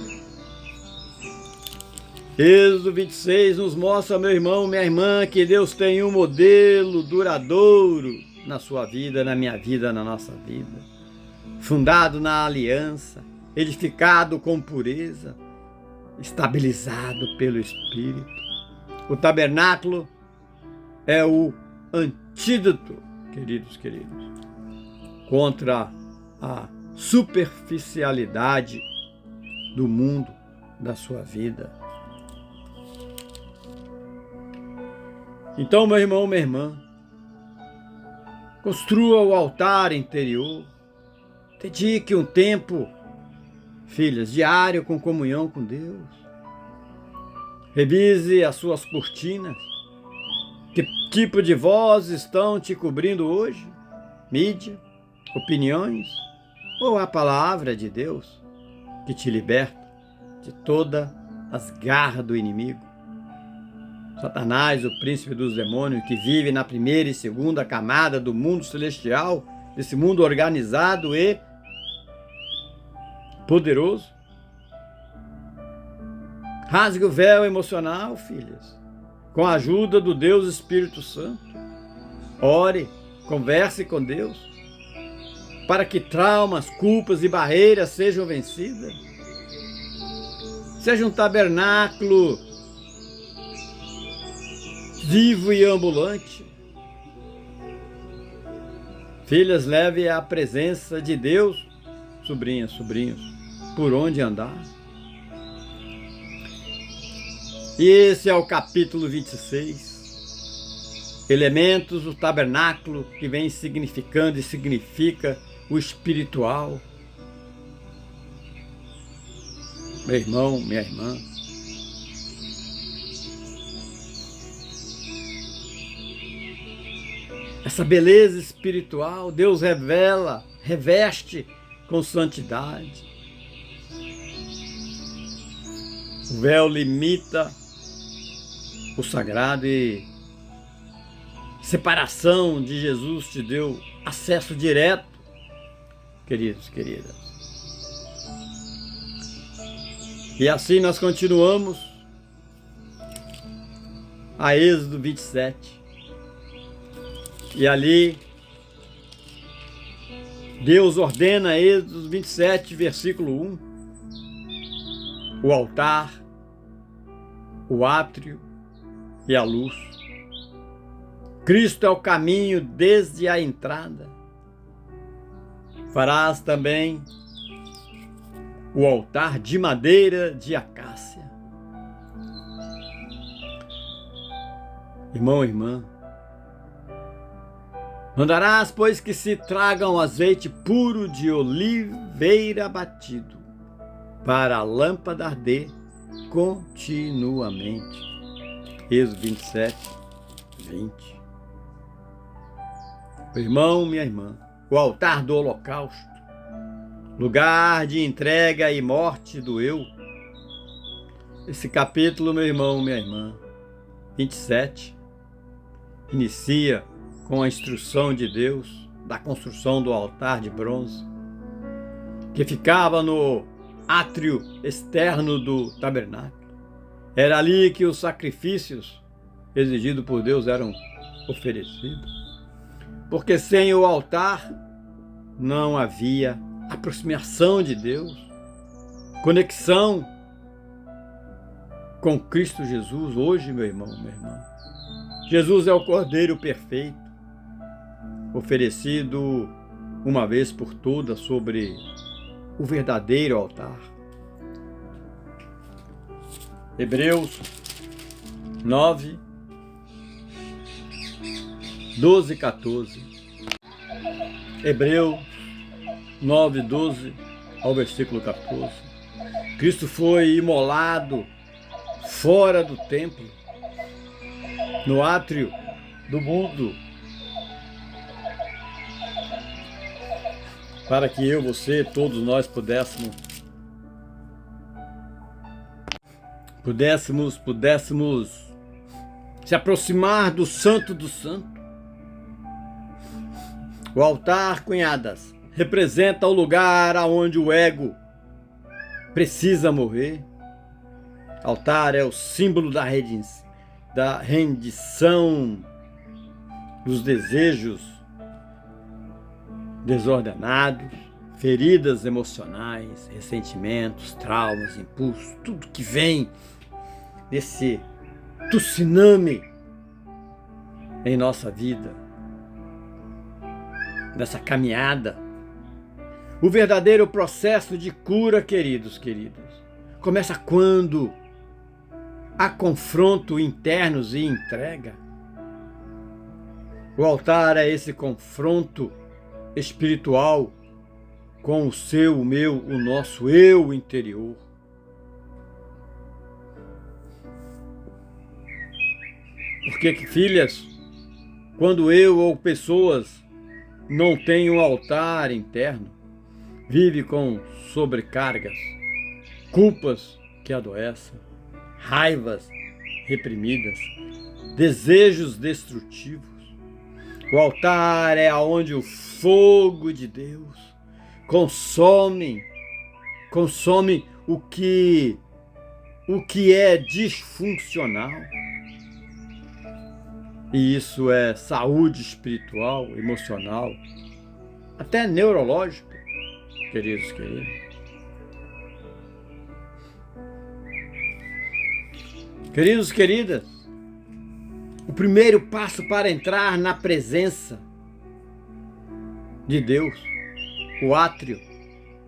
Êxodo 26 nos mostra, meu irmão, minha irmã, que Deus tem um modelo duradouro na sua vida, na minha vida, na nossa vida. Fundado na aliança, edificado com pureza, estabilizado pelo Espírito. O tabernáculo é o antídoto, queridos, queridos, contra a superficialidade do mundo, da sua vida. Então, meu irmão, minha irmã, construa o altar interior, dedique um tempo, filhas, diário com comunhão com Deus. Revise as suas cortinas. Que tipo de vozes estão te cobrindo hoje? Mídia, opiniões ou a palavra de Deus que te liberta de todas as garras do inimigo? Satanás, o príncipe dos demônios, que vive na primeira e segunda camada do mundo celestial, desse mundo organizado e poderoso. Rasgue o véu emocional, filhas, com a ajuda do Deus Espírito Santo. Ore, converse com Deus, para que traumas, culpas e barreiras sejam vencidas. Seja um tabernáculo vivo e ambulante. Filhas, leve a presença de Deus, sobrinhas, sobrinhos, por onde andar. E esse é o capítulo 26. Elementos do tabernáculo que vem significando e significa o espiritual. Meu irmão, minha irmã, essa beleza espiritual, Deus revela, reveste com santidade. O véu limita o sagrado e separação de Jesus te deu acesso direto, queridos, queridas. E assim nós continuamos a Êxodo 27. E ali, Deus ordena, Êxodo 27, versículo 1, o altar, o átrio e a luz. Cristo é o caminho desde a entrada. Farás também o altar de madeira de acácia. Irmão, irmã, mandarás, pois, que se tragam azeite puro de oliveira batido, para a lâmpada arder continuamente. Êxodo 27, 20. Meu irmão, minha irmã, o altar do holocausto, lugar de entrega e morte do eu. Esse capítulo, meu irmão, minha irmã, 27, inicia com a instrução de Deus da construção do altar de bronze, que ficava no átrio externo do tabernáculo. Era ali que os sacrifícios exigidos por Deus eram oferecidos. Porque sem o altar não havia aproximação de Deus, conexão com Cristo Jesus. Hoje, meu irmão, minha irmã, Jesus é o Cordeiro perfeito, oferecido uma vez por todas sobre o verdadeiro altar. Hebreus 9, 12 e 14. Hebreus 9, 12 ao versículo 14. Cristo foi imolado fora do templo, no átrio do mundo, para que eu, você, todos nós pudéssemos se aproximar do Santo do Santo. O altar, cunhadas, representa o lugar aonde o ego precisa morrer. Altar é o símbolo da rendição dos desejos desordenados, feridas emocionais, ressentimentos, traumas, impulsos, tudo que vem desse tsunami em nossa vida, dessa caminhada. O verdadeiro processo de cura, queridas, começa quando há confronto internos e entrega. O altar é esse confronto espiritual com o seu, o meu, o nosso eu interior. Porque, filhas, quando eu ou pessoas não têm um altar interno, vive com sobrecargas, culpas que adoecem, raivas reprimidas, desejos destrutivos. O altar é aonde o fogo de Deus consome o que é disfuncional. E isso é saúde espiritual, emocional, até neurológico, queridos. Queridos, queridas, o primeiro passo para entrar na presença de Deus, o átrio,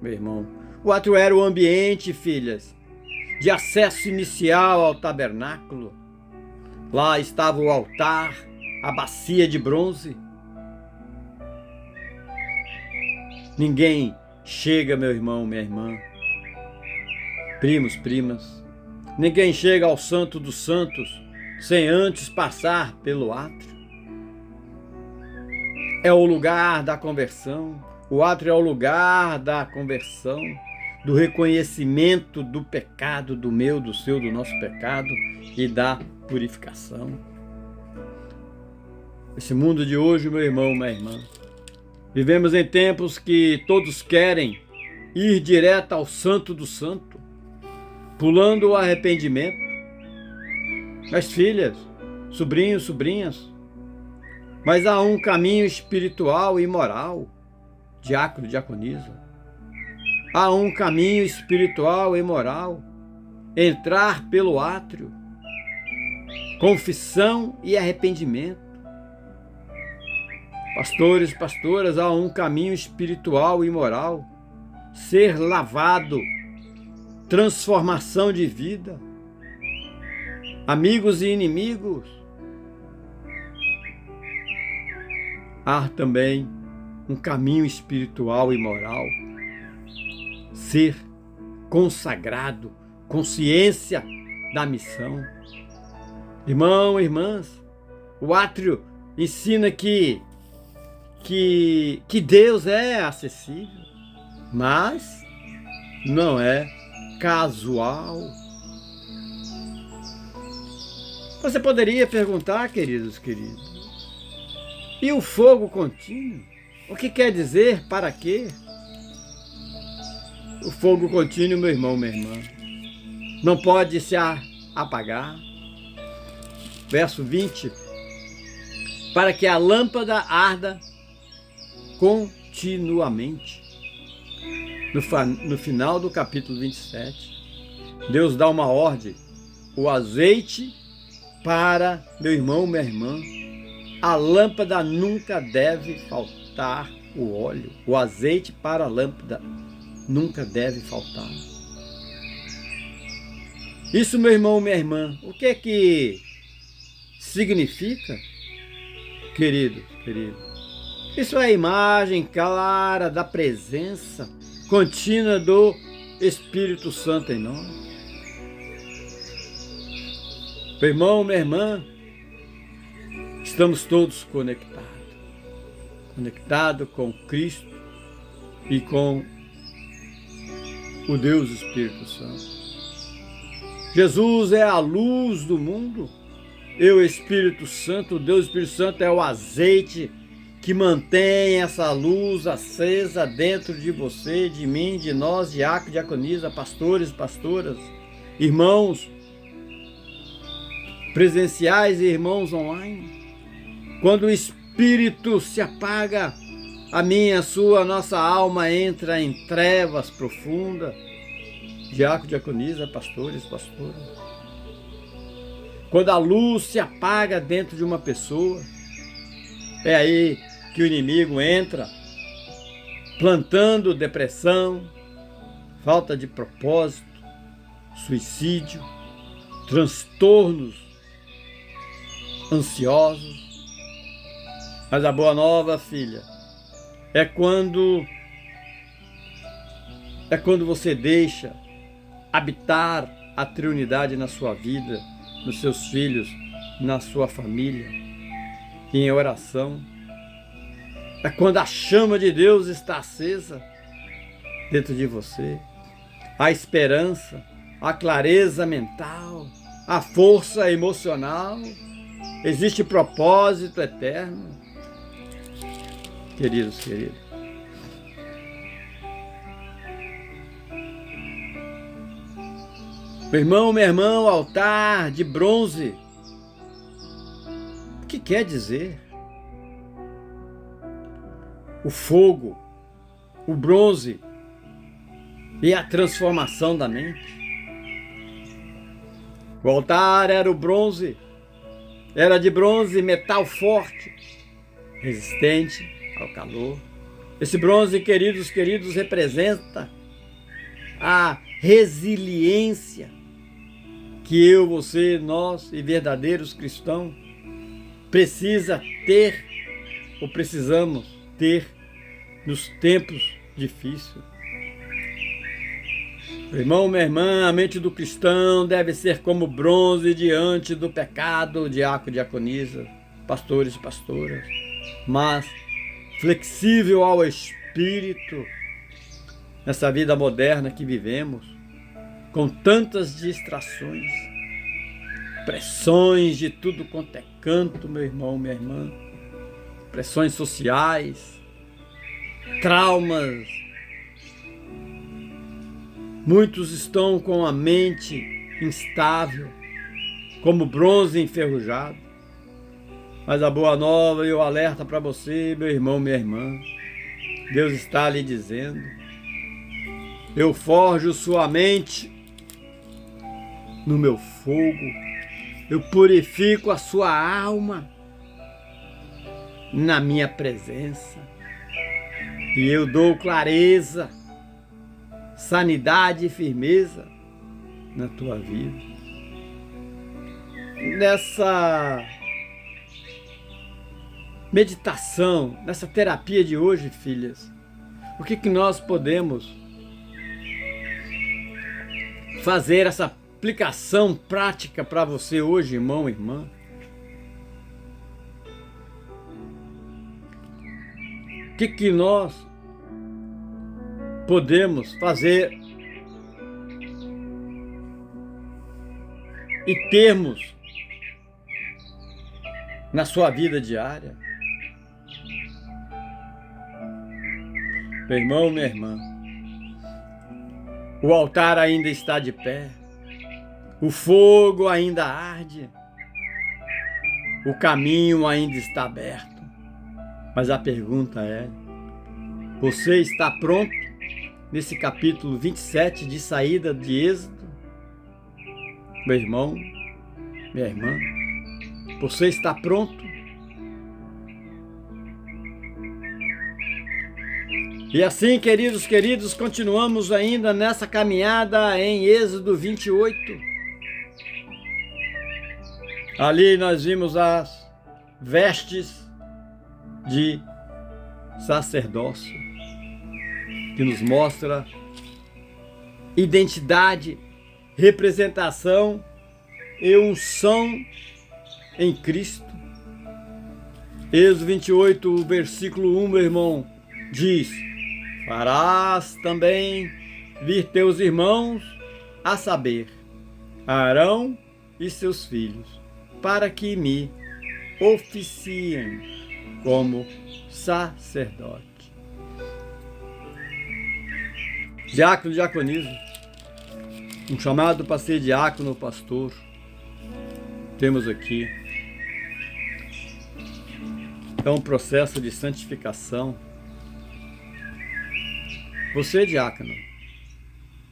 meu irmão. O átrio era o ambiente, filhas, de acesso inicial ao tabernáculo. Lá estava o altar, a bacia de bronze. Ninguém chega, meu irmão, minha irmã, primos, primas, ninguém chega ao Santo dos Santos sem antes passar pelo átrio. É o lugar da conversão. O átrio é o lugar da conversão, do reconhecimento do pecado, do meu, do seu, do nosso pecado e da purificação. Esse mundo de hoje, meu irmão, minha irmã, vivemos em tempos que todos querem ir direto ao Santo do Santo, pulando o arrependimento. Mas, filhas, sobrinhos, sobrinhas, mas há um caminho espiritual e moral, diácono, diaconisa. Há um caminho espiritual e moral, entrar pelo átrio, confissão e arrependimento. Pastores, pastoras, há um caminho espiritual e moral, ser lavado, transformação de vida. Amigos e inimigos, há também um caminho espiritual e moral, ser consagrado, consciência da missão. Irmão, irmãs, o átrio ensina que Deus é acessível, mas não é casual. Você poderia perguntar, queridos, E o fogo contínuo? O que quer dizer? Para quê? O fogo contínuo, meu irmão, minha irmã, não pode se apagar. Verso 20. Para que a lâmpada arda continuamente. No final do capítulo 27, Deus dá uma ordem. O azeite para, meu irmão, minha irmã, a lâmpada nunca deve faltar o óleo. O azeite para a lâmpada nunca deve faltar. Isso, meu irmão, minha irmã, o que é que significa, querido? Isso é a imagem clara da presença contínua do Espírito Santo em nós. Meu irmão, minha irmã, estamos todos conectados com Cristo e com o Deus Espírito Santo. Jesus é a luz do mundo, e o Espírito Santo, o Deus Espírito Santo é o azeite que mantém essa luz acesa dentro de você, de mim, de nós, diácono, diaconisa, pastores, pastoras, irmãos presenciais e irmãos online. Quando o Espírito se apaga, a minha, a sua, a nossa alma entra em trevas profundas. Diácono, diaconisa, pastores, pastoras. Quando a luz se apaga dentro de uma pessoa, é aí que o inimigo entra, plantando depressão, falta de propósito, suicídio, transtornos ansiosos. Mas a boa nova, filha, é quando você deixa habitar a triunidade na sua vida, nos seus filhos, na sua família, em oração. É quando a chama de Deus está acesa dentro de você. A esperança, a clareza mental, a força emocional. Existe propósito eterno. Queridos, queridas. Meu irmão, minha irmã, o altar de bronze. O que quer dizer? O fogo, o bronze e a transformação da mente. O altar era o bronze, era de bronze, metal forte, resistente ao calor. Esse bronze, queridos, representa a resiliência que eu, você, nós e verdadeiros cristãos precisa ter ou precisamos ter nos tempos difíceis. Meu irmão, minha irmã, a mente do cristão deve ser como bronze diante do pecado, diácono, diaconisa, pastores e pastoras, mas flexível ao Espírito nessa vida moderna que vivemos, com tantas distrações, pressões de tudo quanto é canto, meu irmão, minha irmã, pressões sociais, traumas. Muitos estão com a mente instável, como bronze enferrujado. Mas a boa nova e o alerta para você, meu irmão, minha irmã, Deus está lhe dizendo: eu forjo sua mente no meu fogo, eu purifico a sua alma na minha presença, e eu dou clareza, sanidade e firmeza na tua vida. Nessa meditação, nessa terapia de hoje, filhas, o que nós podemos fazer essa aplicação prática para você hoje, irmão, irmã? O que nós podemos fazer e termos na sua vida diária? Meu irmão, minha irmã, o altar ainda está de pé, o fogo ainda arde, o caminho ainda está aberto. Mas a pergunta é: você está pronto nesse capítulo 27 de saída de Êxodo? Meu irmão, minha irmã, você está pronto? E assim, queridos, continuamos ainda nessa caminhada em Êxodo 28. Ali nós vimos as vestes de sacerdócio, que nos mostra identidade, representação e unção em Cristo. Êxodo 28, o versículo 1, meu irmão, diz: farás também vir teus irmãos, a saber, Arão e seus filhos, para que me oficiem como sacerdote. Diácono, diaconisa, um chamado para ser diácono, pastor, temos aqui. É um processo de santificação. Você, diácono,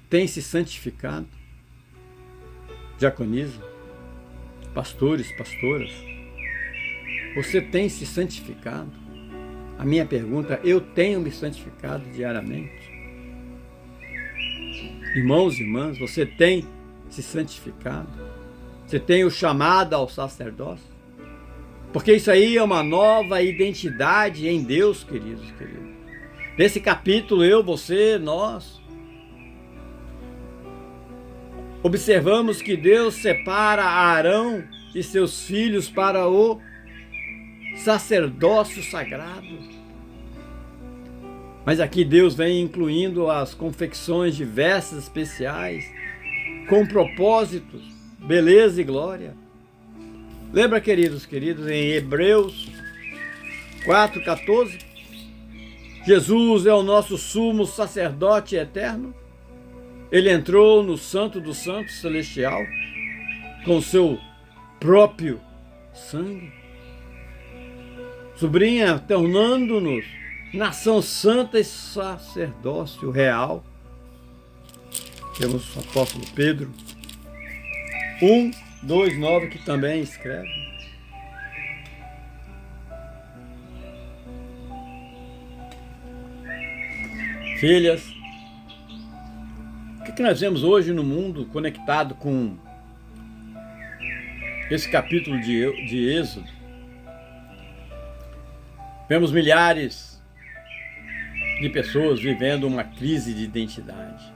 tem se santificado? Diaconisa, pastores, pastoras, você tem se santificado? A minha pergunta: eu tenho me santificado diariamente? Irmãos e irmãs, você tem se santificado? Você tem o chamado ao sacerdócio? Porque isso aí é uma nova identidade em Deus, queridos. Nesse capítulo, eu, você, nós observamos que Deus separa Arão e seus filhos para o sacerdócio sagrado. Mas aqui Deus vem incluindo as confecções de vestes especiais, com propósitos, beleza e glória. Lembra, queridos, em Hebreus 4,14, Jesus é o nosso sumo sacerdote eterno. Ele entrou no Santo dos Santos celestial com seu próprio sangue. Sobrinha, tornando-nos nação santa e sacerdócio real. Temos o apóstolo Pedro 1:2:9, que também escreve: filhas, o que nós vemos hoje no mundo conectado com esse capítulo de Êxodo? Vemos milhares de pessoas vivendo uma crise de identidade.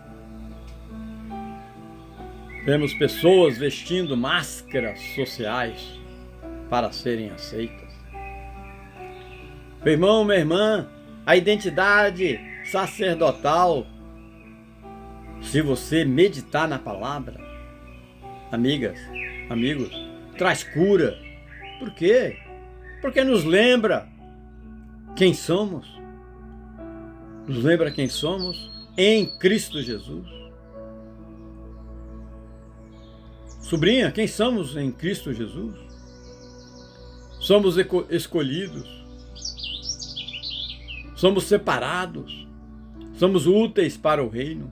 Vemos pessoas vestindo máscaras sociais para serem aceitas. Meu irmão, minha irmã, a identidade sacerdotal, se você meditar na palavra, amigas, amigos, traz cura. Por quê? Porque nos lembra quem somos. Nos lembra quem somos em Cristo Jesus. Sobrinha, quem somos em Cristo Jesus? Somos escolhidos, somos separados, somos úteis para o reino.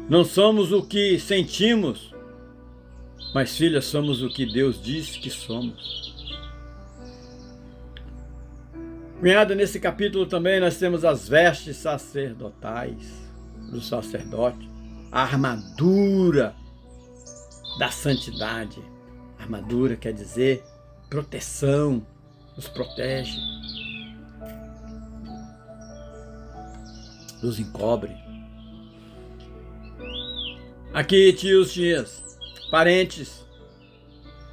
Não somos o que sentimos, mas, filhas, somos o que Deus diz que somos. Cunhada, nesse capítulo também nós temos as vestes sacerdotais do sacerdote, a armadura da santidade. Armadura quer dizer proteção, nos protege, nos encobre. Aqui, tios, tias, parentes,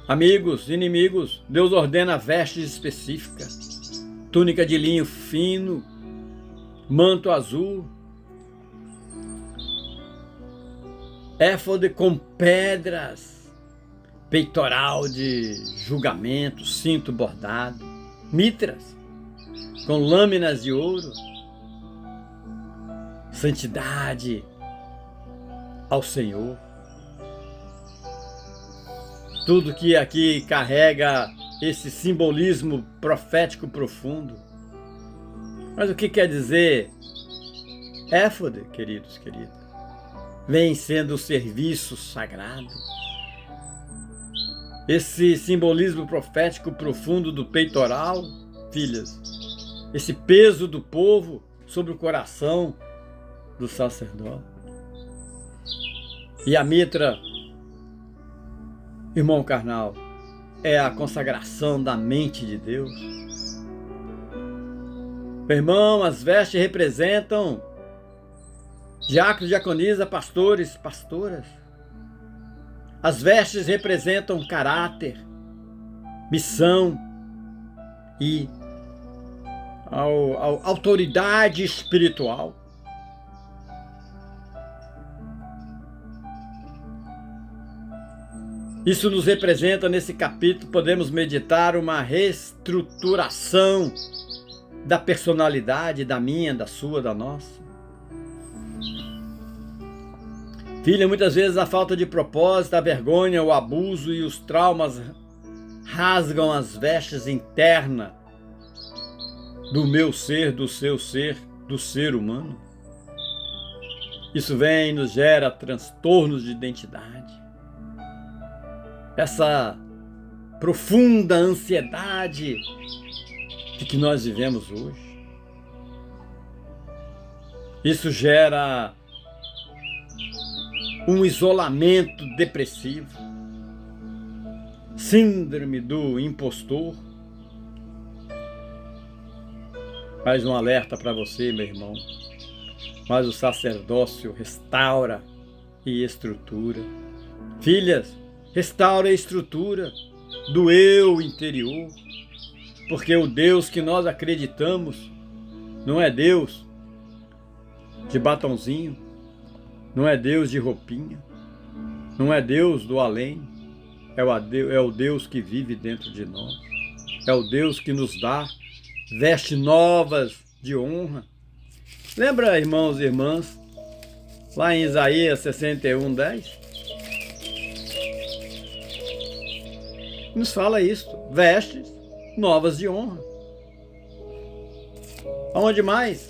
amigos, inimigos, Deus ordena vestes específicas. Túnica de linho fino, manto azul, éfode com pedras, peitoral de julgamento, cinto bordado, mitras com lâminas de ouro, santidade ao Senhor. Tudo que aqui carrega esse simbolismo profético profundo. Mas o que quer dizer éfode, queridos, queridas? Vem sendo o serviço sagrado. Esse simbolismo profético profundo do peitoral, filhas, esse peso do povo sobre o coração do sacerdote. E a mitra, irmão carnal, é a consagração da mente de Deus. Meu irmão, as vestes representam diáconos, diaconisa, pastores, pastoras. As vestes representam caráter, missão e autoridade espiritual. Isso nos representa, nesse capítulo, podemos meditar uma reestruturação da personalidade, da minha, da sua, da nossa. Filha, muitas vezes a falta de propósito, a vergonha, o abuso e os traumas rasgam as vestes internas do meu ser, do seu ser, do ser humano. Isso vem e nos gera transtornos de identidade. Essa profunda ansiedade de que nós vivemos hoje. Isso gera um isolamento depressivo, síndrome do impostor. Mais um alerta para você, meu irmão. Mas o sacerdócio restaura e estrutura. Filhas, restaura a estrutura do eu interior, porque o Deus que nós acreditamos não é Deus de batonzinho, não é Deus de roupinha, não é Deus do além, é o Deus que vive dentro de nós, é o Deus que nos dá vestes novas de honra. Lembra, irmãos e irmãs, lá em Isaías 61:10? Nos fala isso, vestes novas de honra. Aonde mais?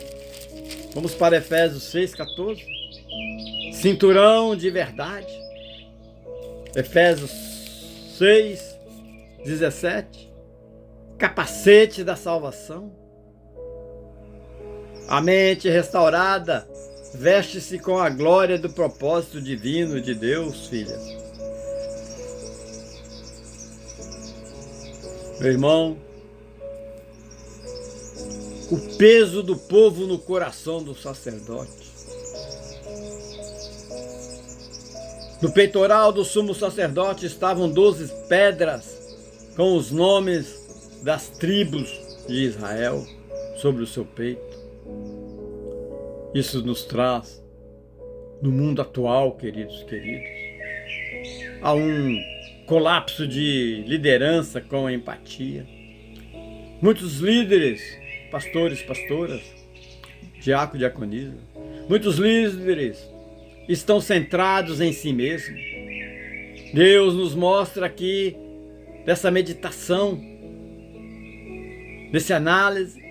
Vamos para Efésios 6:14. Cinturão de verdade. Efésios 6:17. Capacete da salvação. A mente restaurada veste-se com a glória do propósito divino de Deus, filha. Meu irmão, o peso do povo no coração do sacerdote. No peitoral do sumo sacerdote estavam 12 pedras com os nomes das tribos de Israel sobre o seu peito. Isso nos traz, no mundo atual, queridos, a um colapso de liderança com empatia. Muitos líderes, pastores, pastoras, diácono, diaconisa, muitos líderes estão centrados em si mesmos. Deus nos mostra aqui, dessa meditação, dessa análise,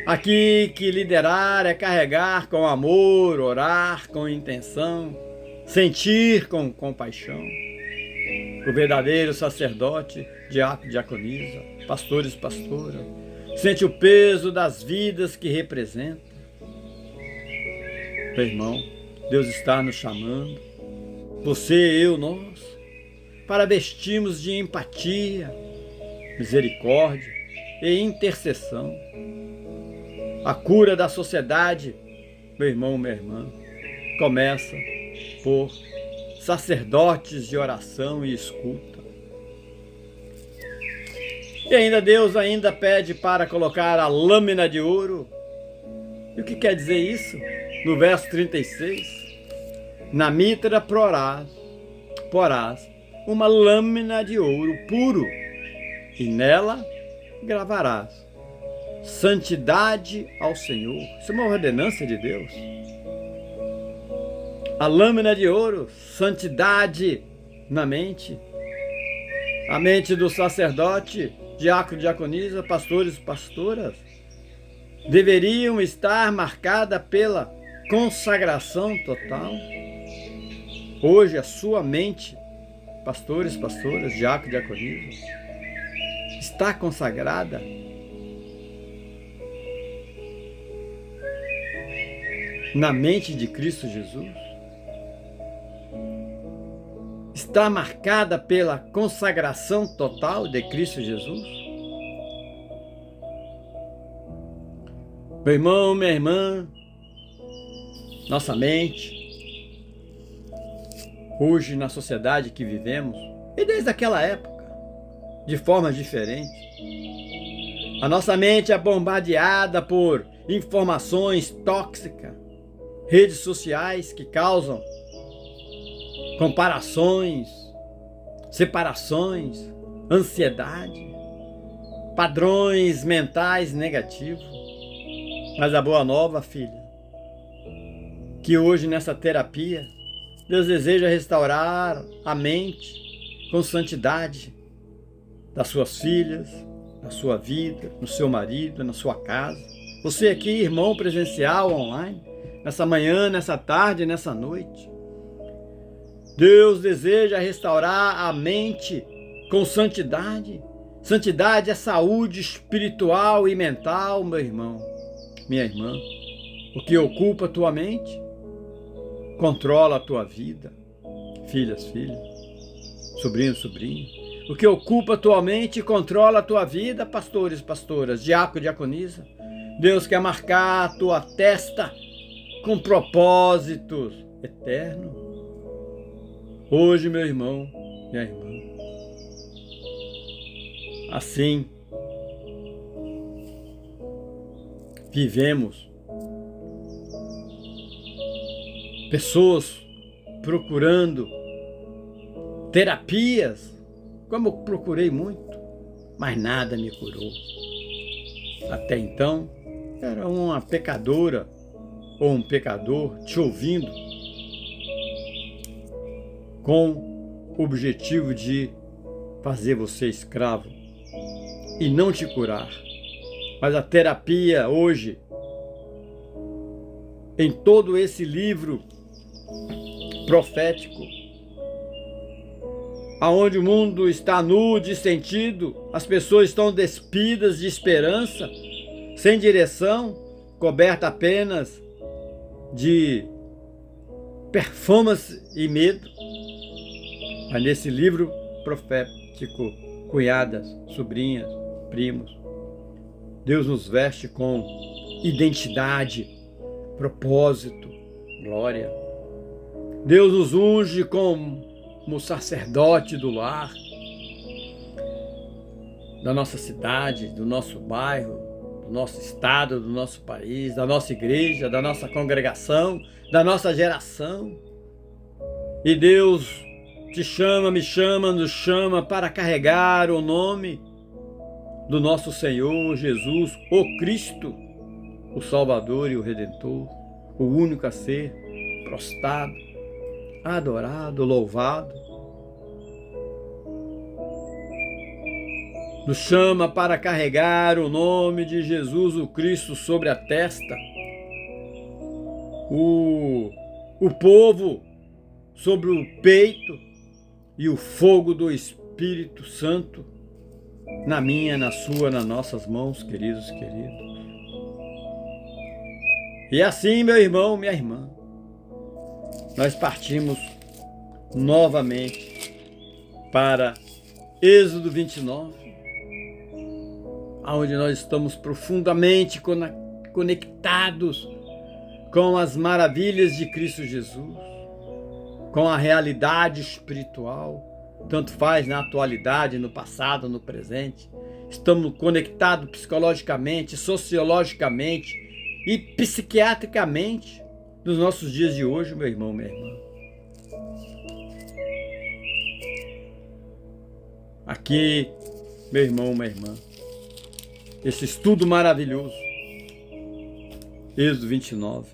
aqui que liderar é carregar com amor, orar com intenção, sentir com compaixão. O verdadeiro sacerdote, diácono, diaconisa, pastores, pastoras, sente o peso das vidas que representa. Meu irmão, Deus está nos chamando, você, eu, nós, para vestirmos de empatia, misericórdia e intercessão. A cura da sociedade, meu irmão, minha irmã, começa por sacerdotes de oração e escuta. E ainda Deus pede para colocar a lâmina de ouro. E o que quer dizer isso? No verso 36, na mitra porás uma lâmina de ouro puro, e nela gravarás santidade ao Senhor. Isso é uma ordenança de Deus. A lâmina de ouro, santidade na mente. A mente do sacerdote, diácono, diaconisa, pastores e pastoras, deveriam estar marcada pela consagração total. Hoje a sua mente, pastores, pastoras, diácono, diaconisa, está consagrada na mente de Cristo Jesus? Está marcada pela consagração total de Cristo Jesus? Meu irmão, minha irmã, nossa mente, hoje na sociedade que vivemos, e desde aquela época, de formas diferentes, a nossa mente é bombardeada por informações tóxicas, redes sociais que causam comparações, separações, ansiedade, padrões mentais negativos. Mas a boa nova, filha, que hoje nessa terapia, Deus deseja restaurar a mente com santidade das suas filhas, na sua vida, no seu marido, na sua casa. Você aqui, irmão presencial, online, nessa manhã, nessa tarde, nessa noite. Deus deseja restaurar a mente com santidade. Santidade é saúde espiritual e mental, meu irmão, minha irmã. O que ocupa a tua mente, controla a tua vida. Filhas, filhas, sobrinhos, sobrinhas. O que ocupa a tua mente, controla a tua vida, pastores, pastoras, diácono, diaconisa. Deus quer marcar a tua testa com propósitos eternos. Hoje, meu irmão, minha irmã, assim vivemos pessoas procurando terapias, como eu procurei muito, mas nada me curou. Até então, era uma pecadora ou um pecador te ouvindo com o objetivo de fazer você escravo e não te curar. Mas a terapia hoje, em todo esse livro profético, aonde o mundo está nu de sentido, as pessoas estão despidas de esperança, sem direção, coberta apenas de performance e medo. Mas nesse livro profético, cunhadas, sobrinhas, primos, Deus nos veste com identidade, propósito, glória. Deus nos unge como sacerdote do lar, da nossa cidade, do nosso bairro, do nosso estado, do nosso país, da nossa igreja, da nossa congregação, da nossa geração. E Deus te chama, me chama, nos chama para carregar o nome do nosso Senhor Jesus, o Cristo, o Salvador e o Redentor, o único a ser prostrado, adorado, louvado. Nos chama para carregar o nome de Jesus, o Cristo, sobre a testa. O povo sobre o peito e o fogo do Espírito Santo na minha, na sua, nas nossas mãos, queridos, queridos. E assim, meu irmão, minha irmã, nós partimos novamente para Êxodo 29, onde nós estamos profundamente conectados com as maravilhas de Cristo Jesus, com a realidade espiritual, tanto faz na atualidade, no passado, no presente. Estamos conectados psicologicamente, sociologicamente e psiquiatricamente nos nossos dias de hoje, meu irmão, minha irmã. Aqui, meu irmão, minha irmã, esse estudo maravilhoso. Êxodo 29.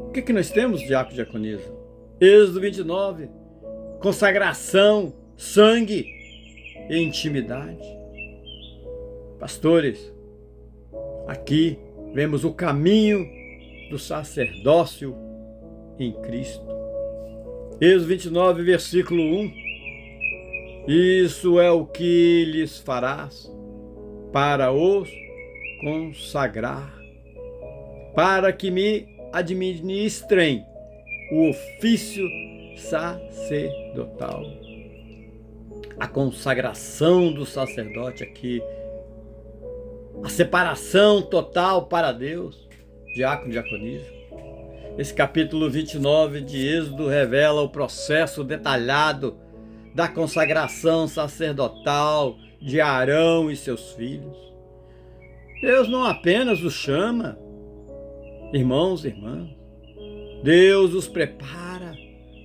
O que nós temos, diácono e diaconisa? Êxodo 29, consagração, sangue e intimidade. Pastores, aqui vemos o caminho do sacerdócio em Cristo. Êxodo 29, versículo 1. Isso é o que lhes farás para os consagrar, para que me administrem o ofício sacerdotal. A consagração do sacerdote aqui, a separação total para Deus, diácono e diaconisa. Esse capítulo 29 de Êxodo revela o processo detalhado da consagração sacerdotal de Arão e seus filhos. Deus não apenas os chama, irmãos e irmãs, Deus os prepara,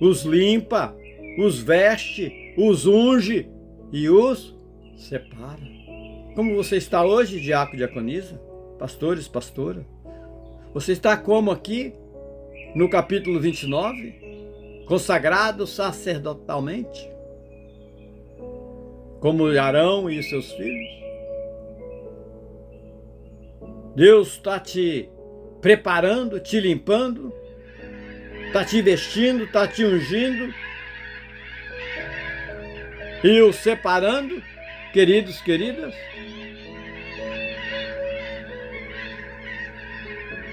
os limpa, os veste, os unge e os separa. Como você está hoje, diácono e diaconisa, pastores, pastora? Você está como aqui no capítulo 29? Consagrado sacerdotalmente? Como Arão e seus filhos? Deus está te preparando, te limpando, está te vestindo, está te ungindo e o separando, queridos, queridas.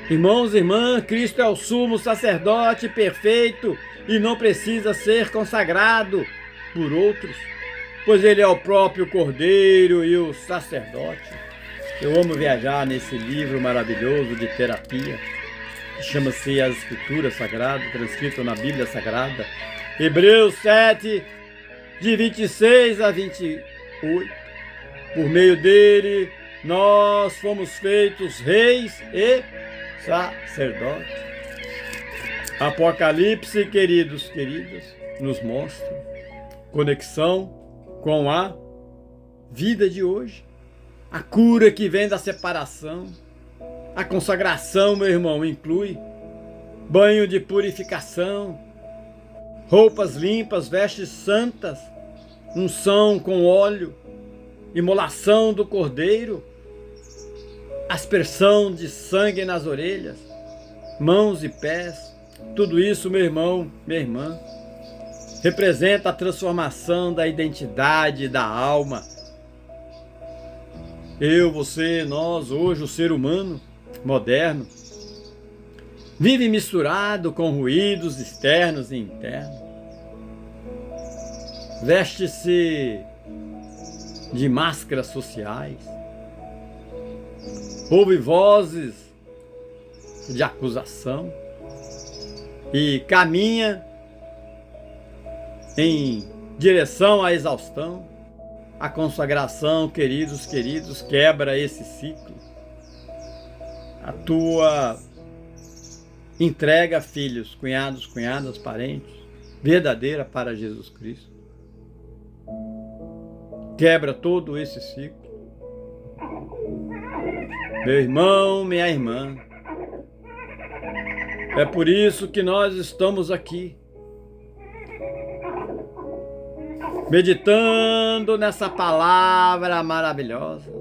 Irmãos e irmãs, Cristo é o sumo sacerdote perfeito e não precisa ser consagrado por outros, pois ele é o próprio Cordeiro e o sacerdote. Eu amo viajar nesse livro maravilhoso de terapia, que chama-se As Escrituras Sagradas, transcrito na Bíblia Sagrada, Hebreus 7, de 26 a 28. Por meio dele, nós fomos feitos reis e sacerdotes. Apocalipse, queridos, queridas, nos mostra conexão com a vida de hoje. A cura que vem da separação. A consagração, meu irmão, inclui banho de purificação, roupas limpas, vestes santas, unção com óleo, imolação do cordeiro, aspersão de sangue nas orelhas, mãos e pés. Tudo isso, meu irmão, minha irmã, representa a transformação da identidade da alma. Eu, você, nós, hoje, o ser humano moderno, vive misturado com ruídos externos e internos. Veste-se de máscaras sociais. Ouve vozes de acusação e caminha em direção à exaustão. A consagração, queridos, queridos, quebra esse ciclo. A tua entrega, filhos, cunhados, cunhadas, parentes, verdadeira para Jesus Cristo. Quebra todo esse ciclo. Meu irmão, minha irmã, é por isso que nós estamos aqui, meditando nessa palavra maravilhosa,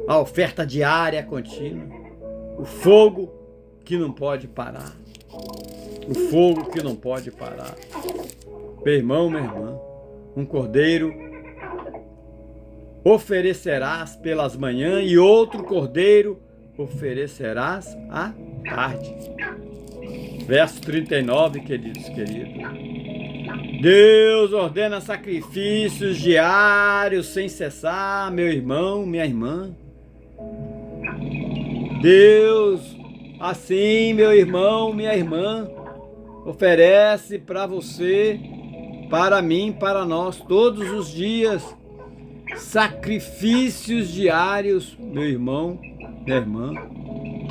a oferta diária contínua, o fogo que não pode parar, o fogo que não pode parar. Meu irmão, minha irmã, um cordeiro oferecerás pelas manhãs e outro cordeiro oferecerás à tarde. Verso 39, queridos, queridos. Deus ordena sacrifícios diários sem cessar, meu irmão, minha irmã. Deus, assim, meu irmão, minha irmã, oferece para você, para mim, para nós, todos os dias, sacrifícios diários, meu irmão, minha irmã,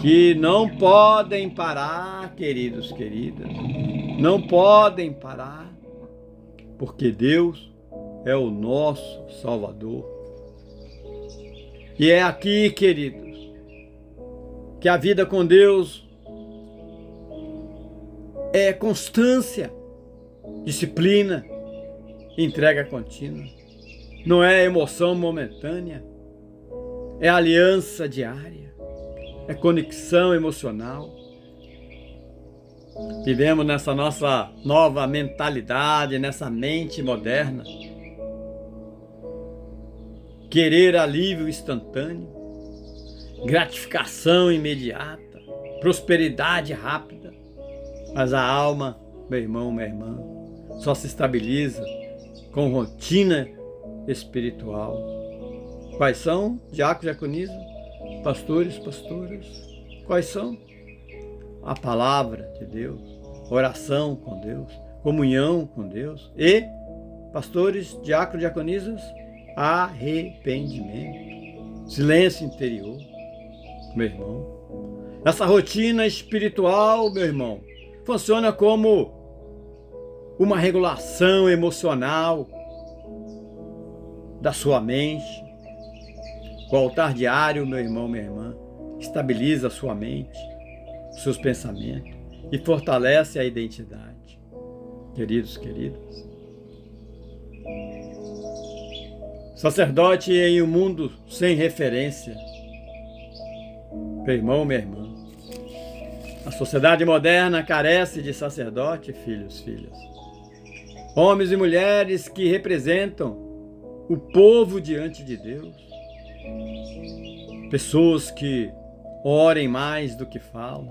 que não podem parar, queridos, queridas, não podem parar, porque Deus é o nosso Salvador. E é aqui, queridos, que a vida com Deus é constância, disciplina, entrega contínua. Não é emoção momentânea, é aliança diária, é conexão emocional. Vivemos nessa nossa nova mentalidade, nessa mente moderna. Querer alívio instantâneo, gratificação imediata, prosperidade rápida. Mas a alma, meu irmão, minha irmã, só se estabiliza com rotina espiritual. Quais são? Diácono, diaconisa, pastores, pastoras. Quais são? A palavra de Deus, oração com Deus, comunhão com Deus e, pastores, diáconos, diaconisas, arrependimento, silêncio interior, meu irmão. Essa rotina espiritual, meu irmão, funciona como uma regulação emocional da sua mente. O altar diário, meu irmão, minha irmã, estabiliza a sua mente, seus pensamentos e fortalece a identidade. Queridos, queridas, sacerdote em um mundo sem referência. Meu irmão, minha irmã, a sociedade moderna carece de sacerdote, filhos, filhas. Homens e mulheres que representam o povo diante de Deus. Pessoas que orem mais do que falam.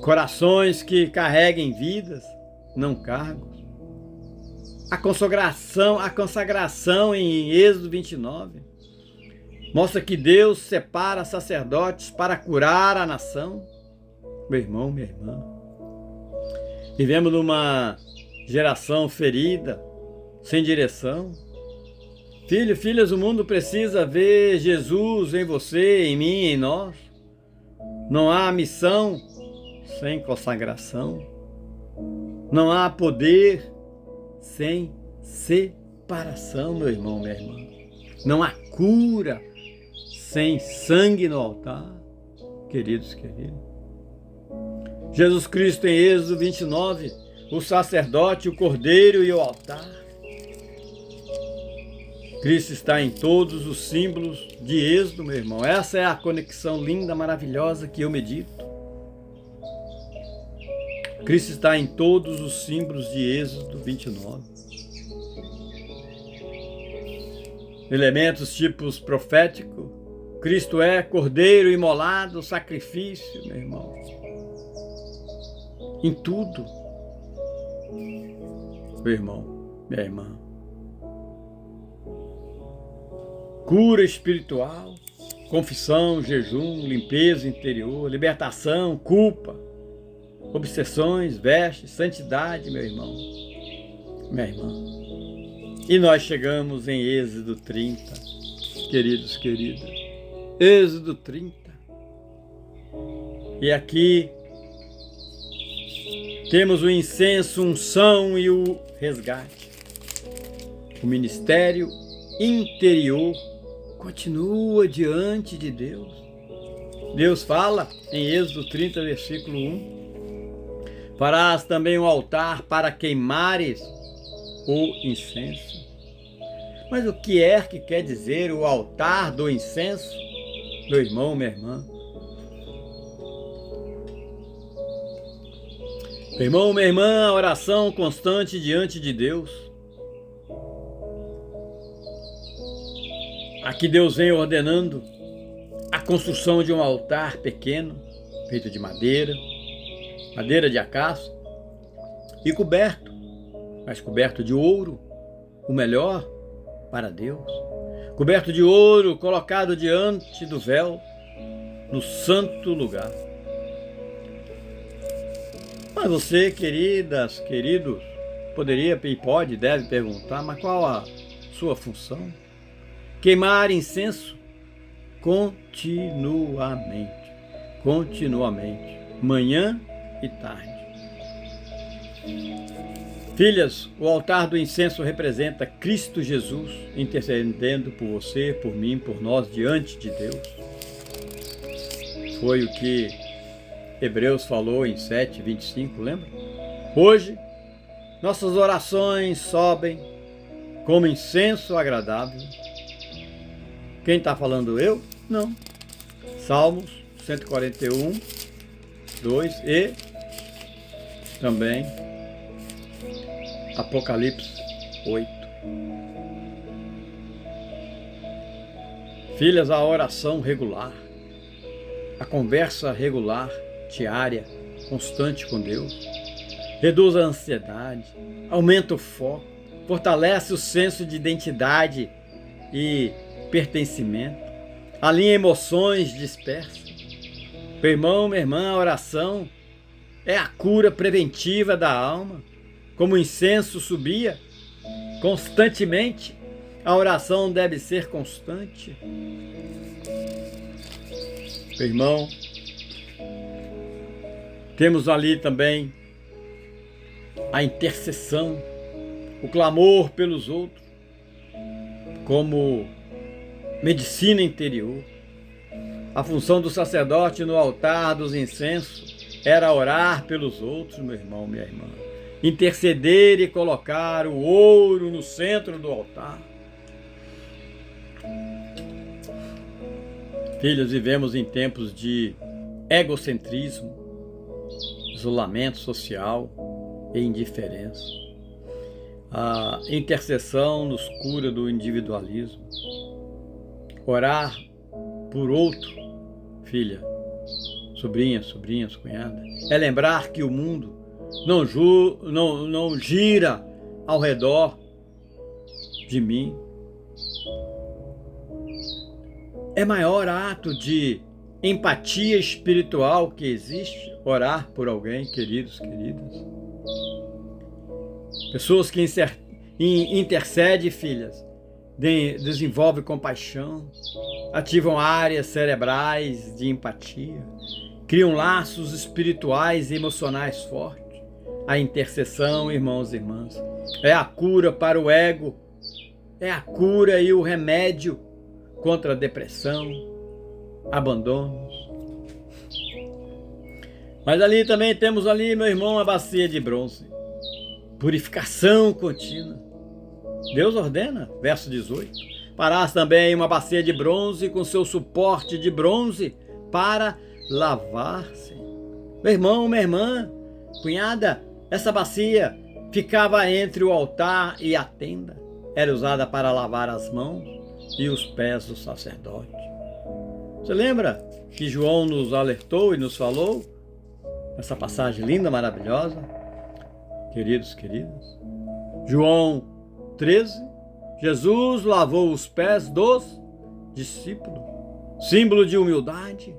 Corações que carreguem vidas, não cargos. A consagração em Êxodo 29 mostra que Deus separa sacerdotes para curar a nação. Meu irmão, minha irmã, vivemos numa geração ferida, sem direção. Filho, filhas, o mundo precisa ver Jesus em você, em mim, em nós. Não há missão sem consagração. Não há poder sem separação, meu irmão, minha irmã. Não há cura sem sangue no altar, queridos, queridos. Jesus Cristo em Êxodo 29, o sacerdote, o cordeiro e o altar. Cristo está em todos os símbolos de Êxodo, meu irmão. Essa é a conexão linda, maravilhosa que eu medito. Cristo está em todos os símbolos de Êxodo 29. Elementos tipos profético. Cristo é cordeiro imolado, sacrifício, meu irmão. Em tudo, meu irmão, minha irmã. Cura espiritual, confissão, jejum, limpeza interior, libertação, culpa, obsessões, vestes, santidade, meu irmão, minha irmã. E nós chegamos em Êxodo 30, queridos, queridas. Êxodo 30. E aqui temos o incenso, unção e o resgate. O ministério interior continua diante de Deus. Deus fala em Êxodo 30, versículo 1. Farás também um altar para queimares o incenso. Mas o que é que quer dizer o altar do incenso, meu irmão, minha irmã? Meu irmão, minha irmã, a oração constante diante de Deus. Aqui Deus vem ordenando a construção de um altar pequeno, feito de madeira de acácia, e coberto, mas coberto de ouro, o melhor para Deus. Coberto de ouro, colocado diante do véu, no santo lugar. Mas você, queridas, queridos, poderia e pode, deve perguntar, mas qual a sua função? Queimar incenso continuamente, manhã e tarde. Filhas, o altar do incenso representa Cristo Jesus intercedendo por você, por mim, por nós diante de Deus. Foi o que Hebreus falou em 7:25, lembra? Hoje, nossas orações sobem como incenso agradável. Quem está falando? Eu? Não. Salmos 141, 2 e também Apocalipse 8. Filhas, a oração regular, a conversa regular, diária, constante com Deus, reduz a ansiedade, aumenta o foco, fortalece o senso de identidade e pertencimento, alinha emoções dispersas. Meu irmão, minha irmã, a oração é a cura preventiva da alma. Como o incenso subia constantemente, a oração deve ser constante. Meu irmão, temos ali também a intercessão, o clamor pelos outros, como medicina interior. A função do sacerdote no altar dos incensos era orar pelos outros, meu irmão, minha irmã. Interceder e colocar o ouro no centro do altar. Filhos, vivemos em tempos de egocentrismo, isolamento social e indiferença. A intercessão nos cura do individualismo. Orar por outro, filha, sobrinha, cunhada, é lembrar que o mundo não gira ao redor de mim. É maior ato de empatia espiritual que existe orar por alguém, queridos, queridas. Pessoas que intercedem, filhas, desenvolvem compaixão, ativam áreas cerebrais de empatia, criam laços espirituais e emocionais fortes. A intercessão, irmãos e irmãs, é a cura para o ego, é a cura e o remédio contra a depressão, abandonos. Mas ali também temos ali, meu irmão, a bacia de bronze, purificação contínua. Deus ordena, verso 18, farás também uma bacia de bronze com seu suporte de bronze para lavar-se. Meu irmão, minha irmã, cunhada, essa bacia ficava entre o altar e a tenda. Era usada para lavar as mãos e os pés do sacerdote. Você lembra que João nos alertou e nos falou? Essa passagem linda, maravilhosa. Queridos, queridas. João 13. Jesus lavou os pés dos discípulos. Símbolo de humildade,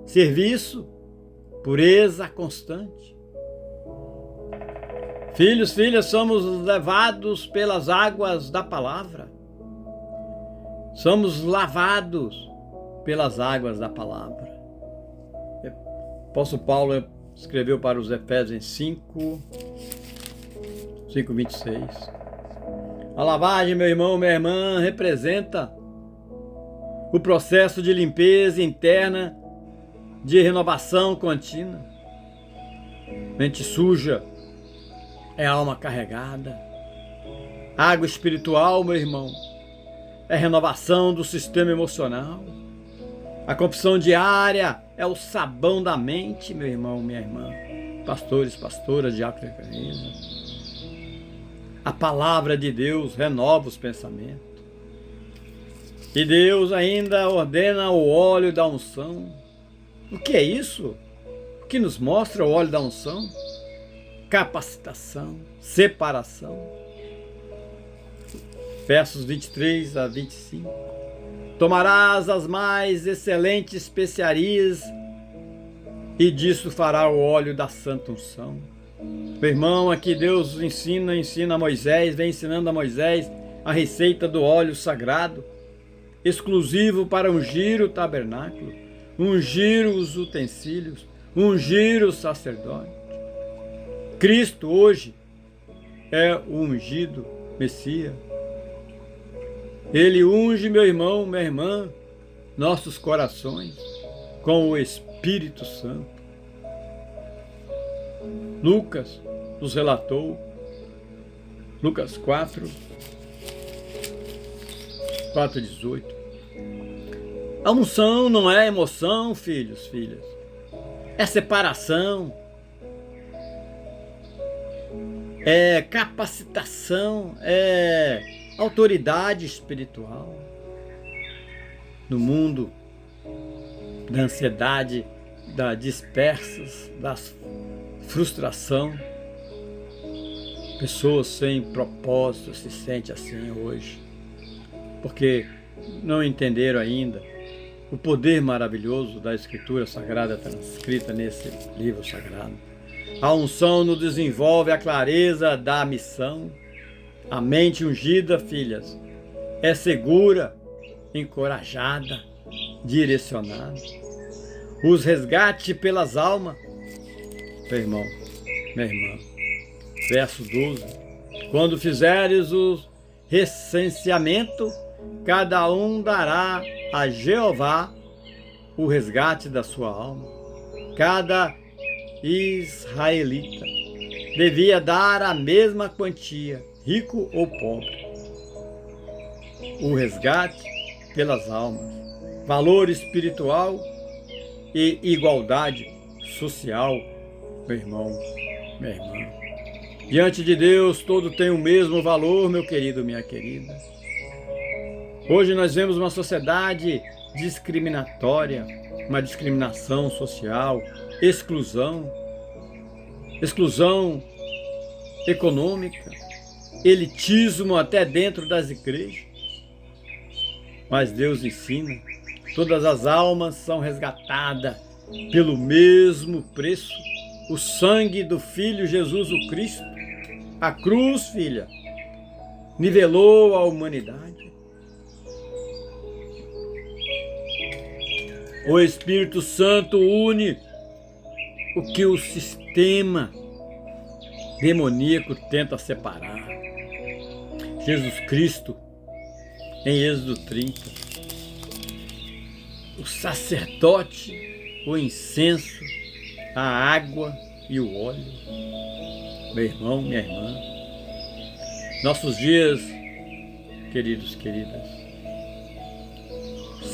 serviço, pureza constante. Filhos, filhas, somos levados pelas águas da palavra. Somos lavados pelas águas da palavra. O apóstolo Paulo escreveu para os Efésios 5:26. A lavagem, meu irmão, minha irmã, representa o processo de limpeza interna, de renovação contínua. Mente suja é alma carregada. Água espiritual, meu irmão, é renovação do sistema emocional. A confissão diária é o sabão da mente, meu irmão, minha irmã. Pastores, pastoras, diáconos e diaconisas. A palavra de Deus renova os pensamentos. E Deus ainda ordena o óleo da unção. O que é isso? O que nos mostra o óleo da unção? Capacitação, separação. Versos 23 a 25. Tomarás as mais excelentes especiarias e disso fará o óleo da santa unção. Meu irmão, aqui Deus ensina a Moisés, vem ensinando a Moisés a receita do óleo sagrado, exclusivo para ungir o tabernáculo, ungir os utensílios, ungir o sacerdote. Cristo hoje é o ungido Messias. Ele unge, meu irmão, minha irmã, nossos corações com o Espírito Santo. Lucas nos relatou, Lucas 4:18. A unção não é emoção, filhos, filhas. É separação. É capacitação, é autoridade espiritual. No mundo da ansiedade, da dispersas, da frustração, pessoas sem propósito se sentem assim hoje, porque não entenderam ainda o poder maravilhoso da Escritura Sagrada transcrita nesse livro sagrado. A unção nos desenvolve a clareza da missão. A mente ungida, filhas, é segura, encorajada, direcionada. Os resgate pelas almas. Meu irmão, minha irmã. Verso 12. Quando fizeres o recenseamento, cada um dará a Jeová o resgate da sua alma. Cada israelita devia dar a mesma quantia, rico ou pobre. O resgate pelas almas, valor espiritual e igualdade social, meu irmão, minha irmã. Diante de Deus, todo tem o mesmo valor, meu querido, minha querida. Hoje nós vemos uma sociedade discriminatória, uma discriminação social, exclusão econômica, elitismo até dentro das igrejas. Mas Deus ensina, todas as almas são resgatadas pelo mesmo preço, o sangue do Filho Jesus o Cristo. A cruz, filha, nivelou a humanidade. O Espírito Santo une o que o sistema demoníaco tenta separar. Jesus Cristo, em Êxodo 30, o sacerdote, o incenso, a água e o óleo. Meu irmão, minha irmã, nossos dias, queridos, queridas,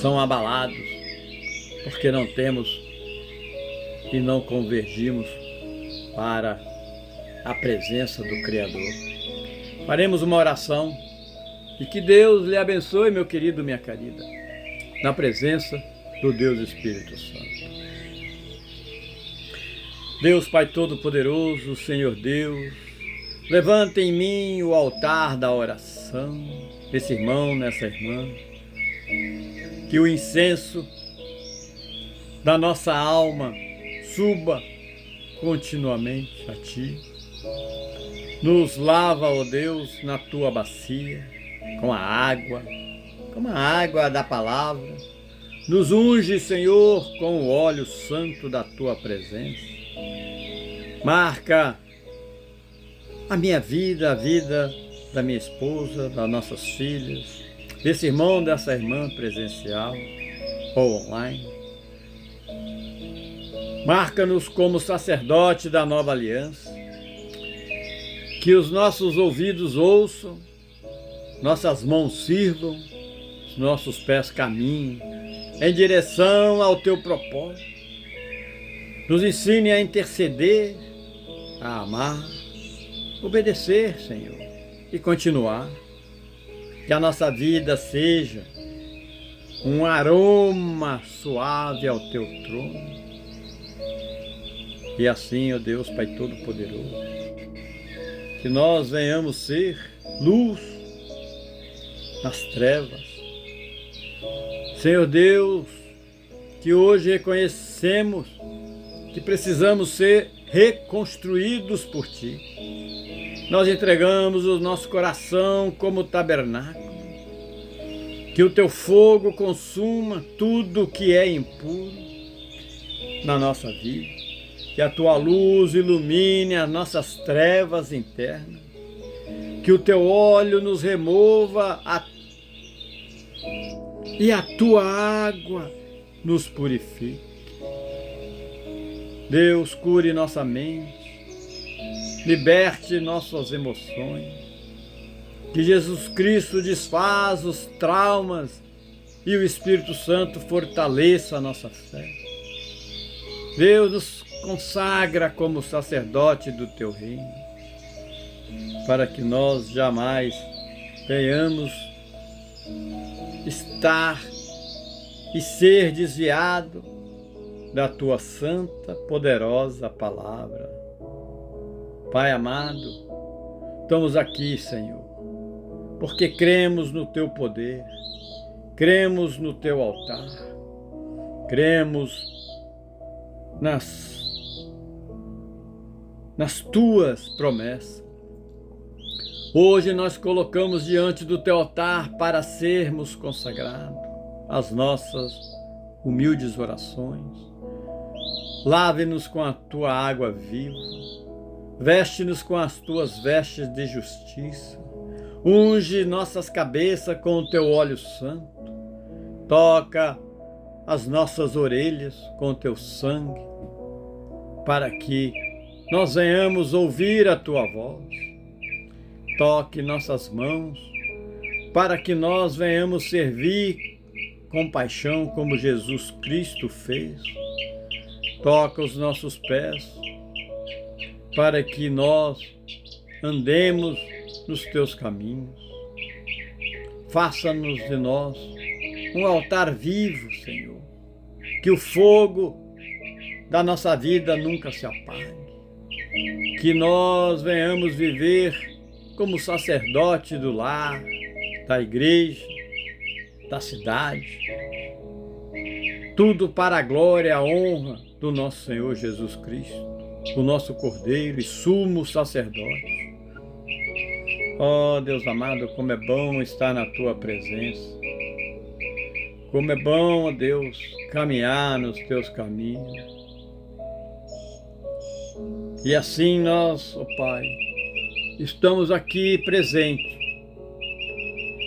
são abalados porque não temos e não convergimos para a presença do Criador. Faremos uma oração e que Deus lhe abençoe, meu querido, minha querida, na presença do Deus Espírito Santo. Deus Pai Todo-Poderoso, Senhor Deus, levanta em mim o altar da oração, nesse irmão, nessa irmã, que o incenso da nossa alma suba continuamente a Ti. Nos lava, ó Deus, na Tua bacia, com a água da palavra. Nos unge, Senhor, com o óleo santo da Tua presença. Marca a minha vida, a vida da minha esposa, das nossas filhas, desse irmão, dessa irmã presencial ou online. Marca-nos como sacerdote da nova aliança, que os nossos ouvidos ouçam, nossas mãos sirvam, os nossos pés caminhem em direção ao Teu propósito. Nos ensine a interceder, a amar, obedecer, Senhor, e continuar. Que a nossa vida seja um aroma suave ao Teu trono. E assim, ó Deus, Pai Todo-Poderoso, que nós venhamos ser luz nas trevas. Senhor Deus, que hoje reconhecemos que precisamos ser reconstruídos por Ti. Nós entregamos o nosso coração como tabernáculo. Que o Teu fogo consuma tudo que é impuro na nossa vida. Que a Tua luz ilumine as nossas trevas internas. Que o teu óleo nos remova e a tua água nos purifique. Deus, cure nossa mente, liberte nossas emoções. Que Jesus Cristo desfaz os traumas e o Espírito Santo fortaleça a nossa fé. Deus nos consagra como sacerdote do teu reino, para que nós jamais venhamos estar e ser desviado da tua santa, poderosa palavra. Pai amado, estamos aqui, Senhor, porque cremos no teu poder, cremos no teu altar, cremos nas tuas promessas. Hoje nós colocamos diante do teu altar para sermos consagrados as nossas humildes orações. Lave-nos com a tua água viva, veste-nos com as tuas vestes de justiça, unge nossas cabeças com o teu óleo santo, toca as nossas orelhas com o teu sangue, para que nós venhamos ouvir a tua voz. Toque nossas mãos, para que nós venhamos servir com paixão como Jesus Cristo fez. Toca os nossos pés, para que nós andemos nos teus caminhos. Faça-nos de nós um altar vivo, Senhor, que o fogo da nossa vida nunca se apague, que nós venhamos viver como sacerdote do lar, da igreja, da cidade, tudo para a glória e a honra do nosso Senhor Jesus Cristo, o nosso Cordeiro e sumo sacerdote. Ó Deus amado, como é bom estar na tua presença, como é bom, ó Deus, caminhar nos teus caminhos. E assim nós, ó Pai, estamos aqui presentes.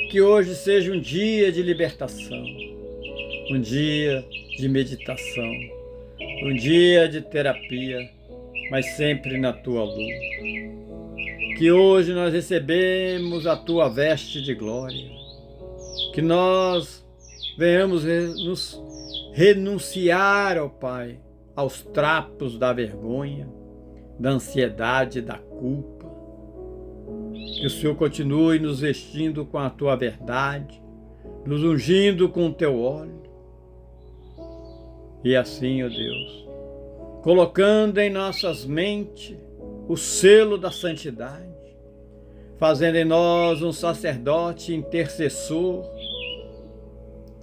Que hoje seja um dia de libertação, um dia de meditação, um dia de terapia, mas sempre na tua luz. Que hoje nós recebemos a tua veste de glória, que nós venhamos nos renunciar, ó Pai, aos trapos da vergonha, da ansiedade, da culpa. Que o Senhor continue nos vestindo com a tua verdade, nos ungindo com o teu óleo. E assim, ó Deus, colocando em nossas mentes o selo da santidade, fazendo em nós um sacerdote intercessor,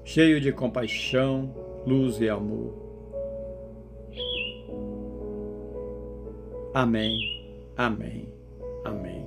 cheio de compaixão, luz e amor. Amém, amém, amém.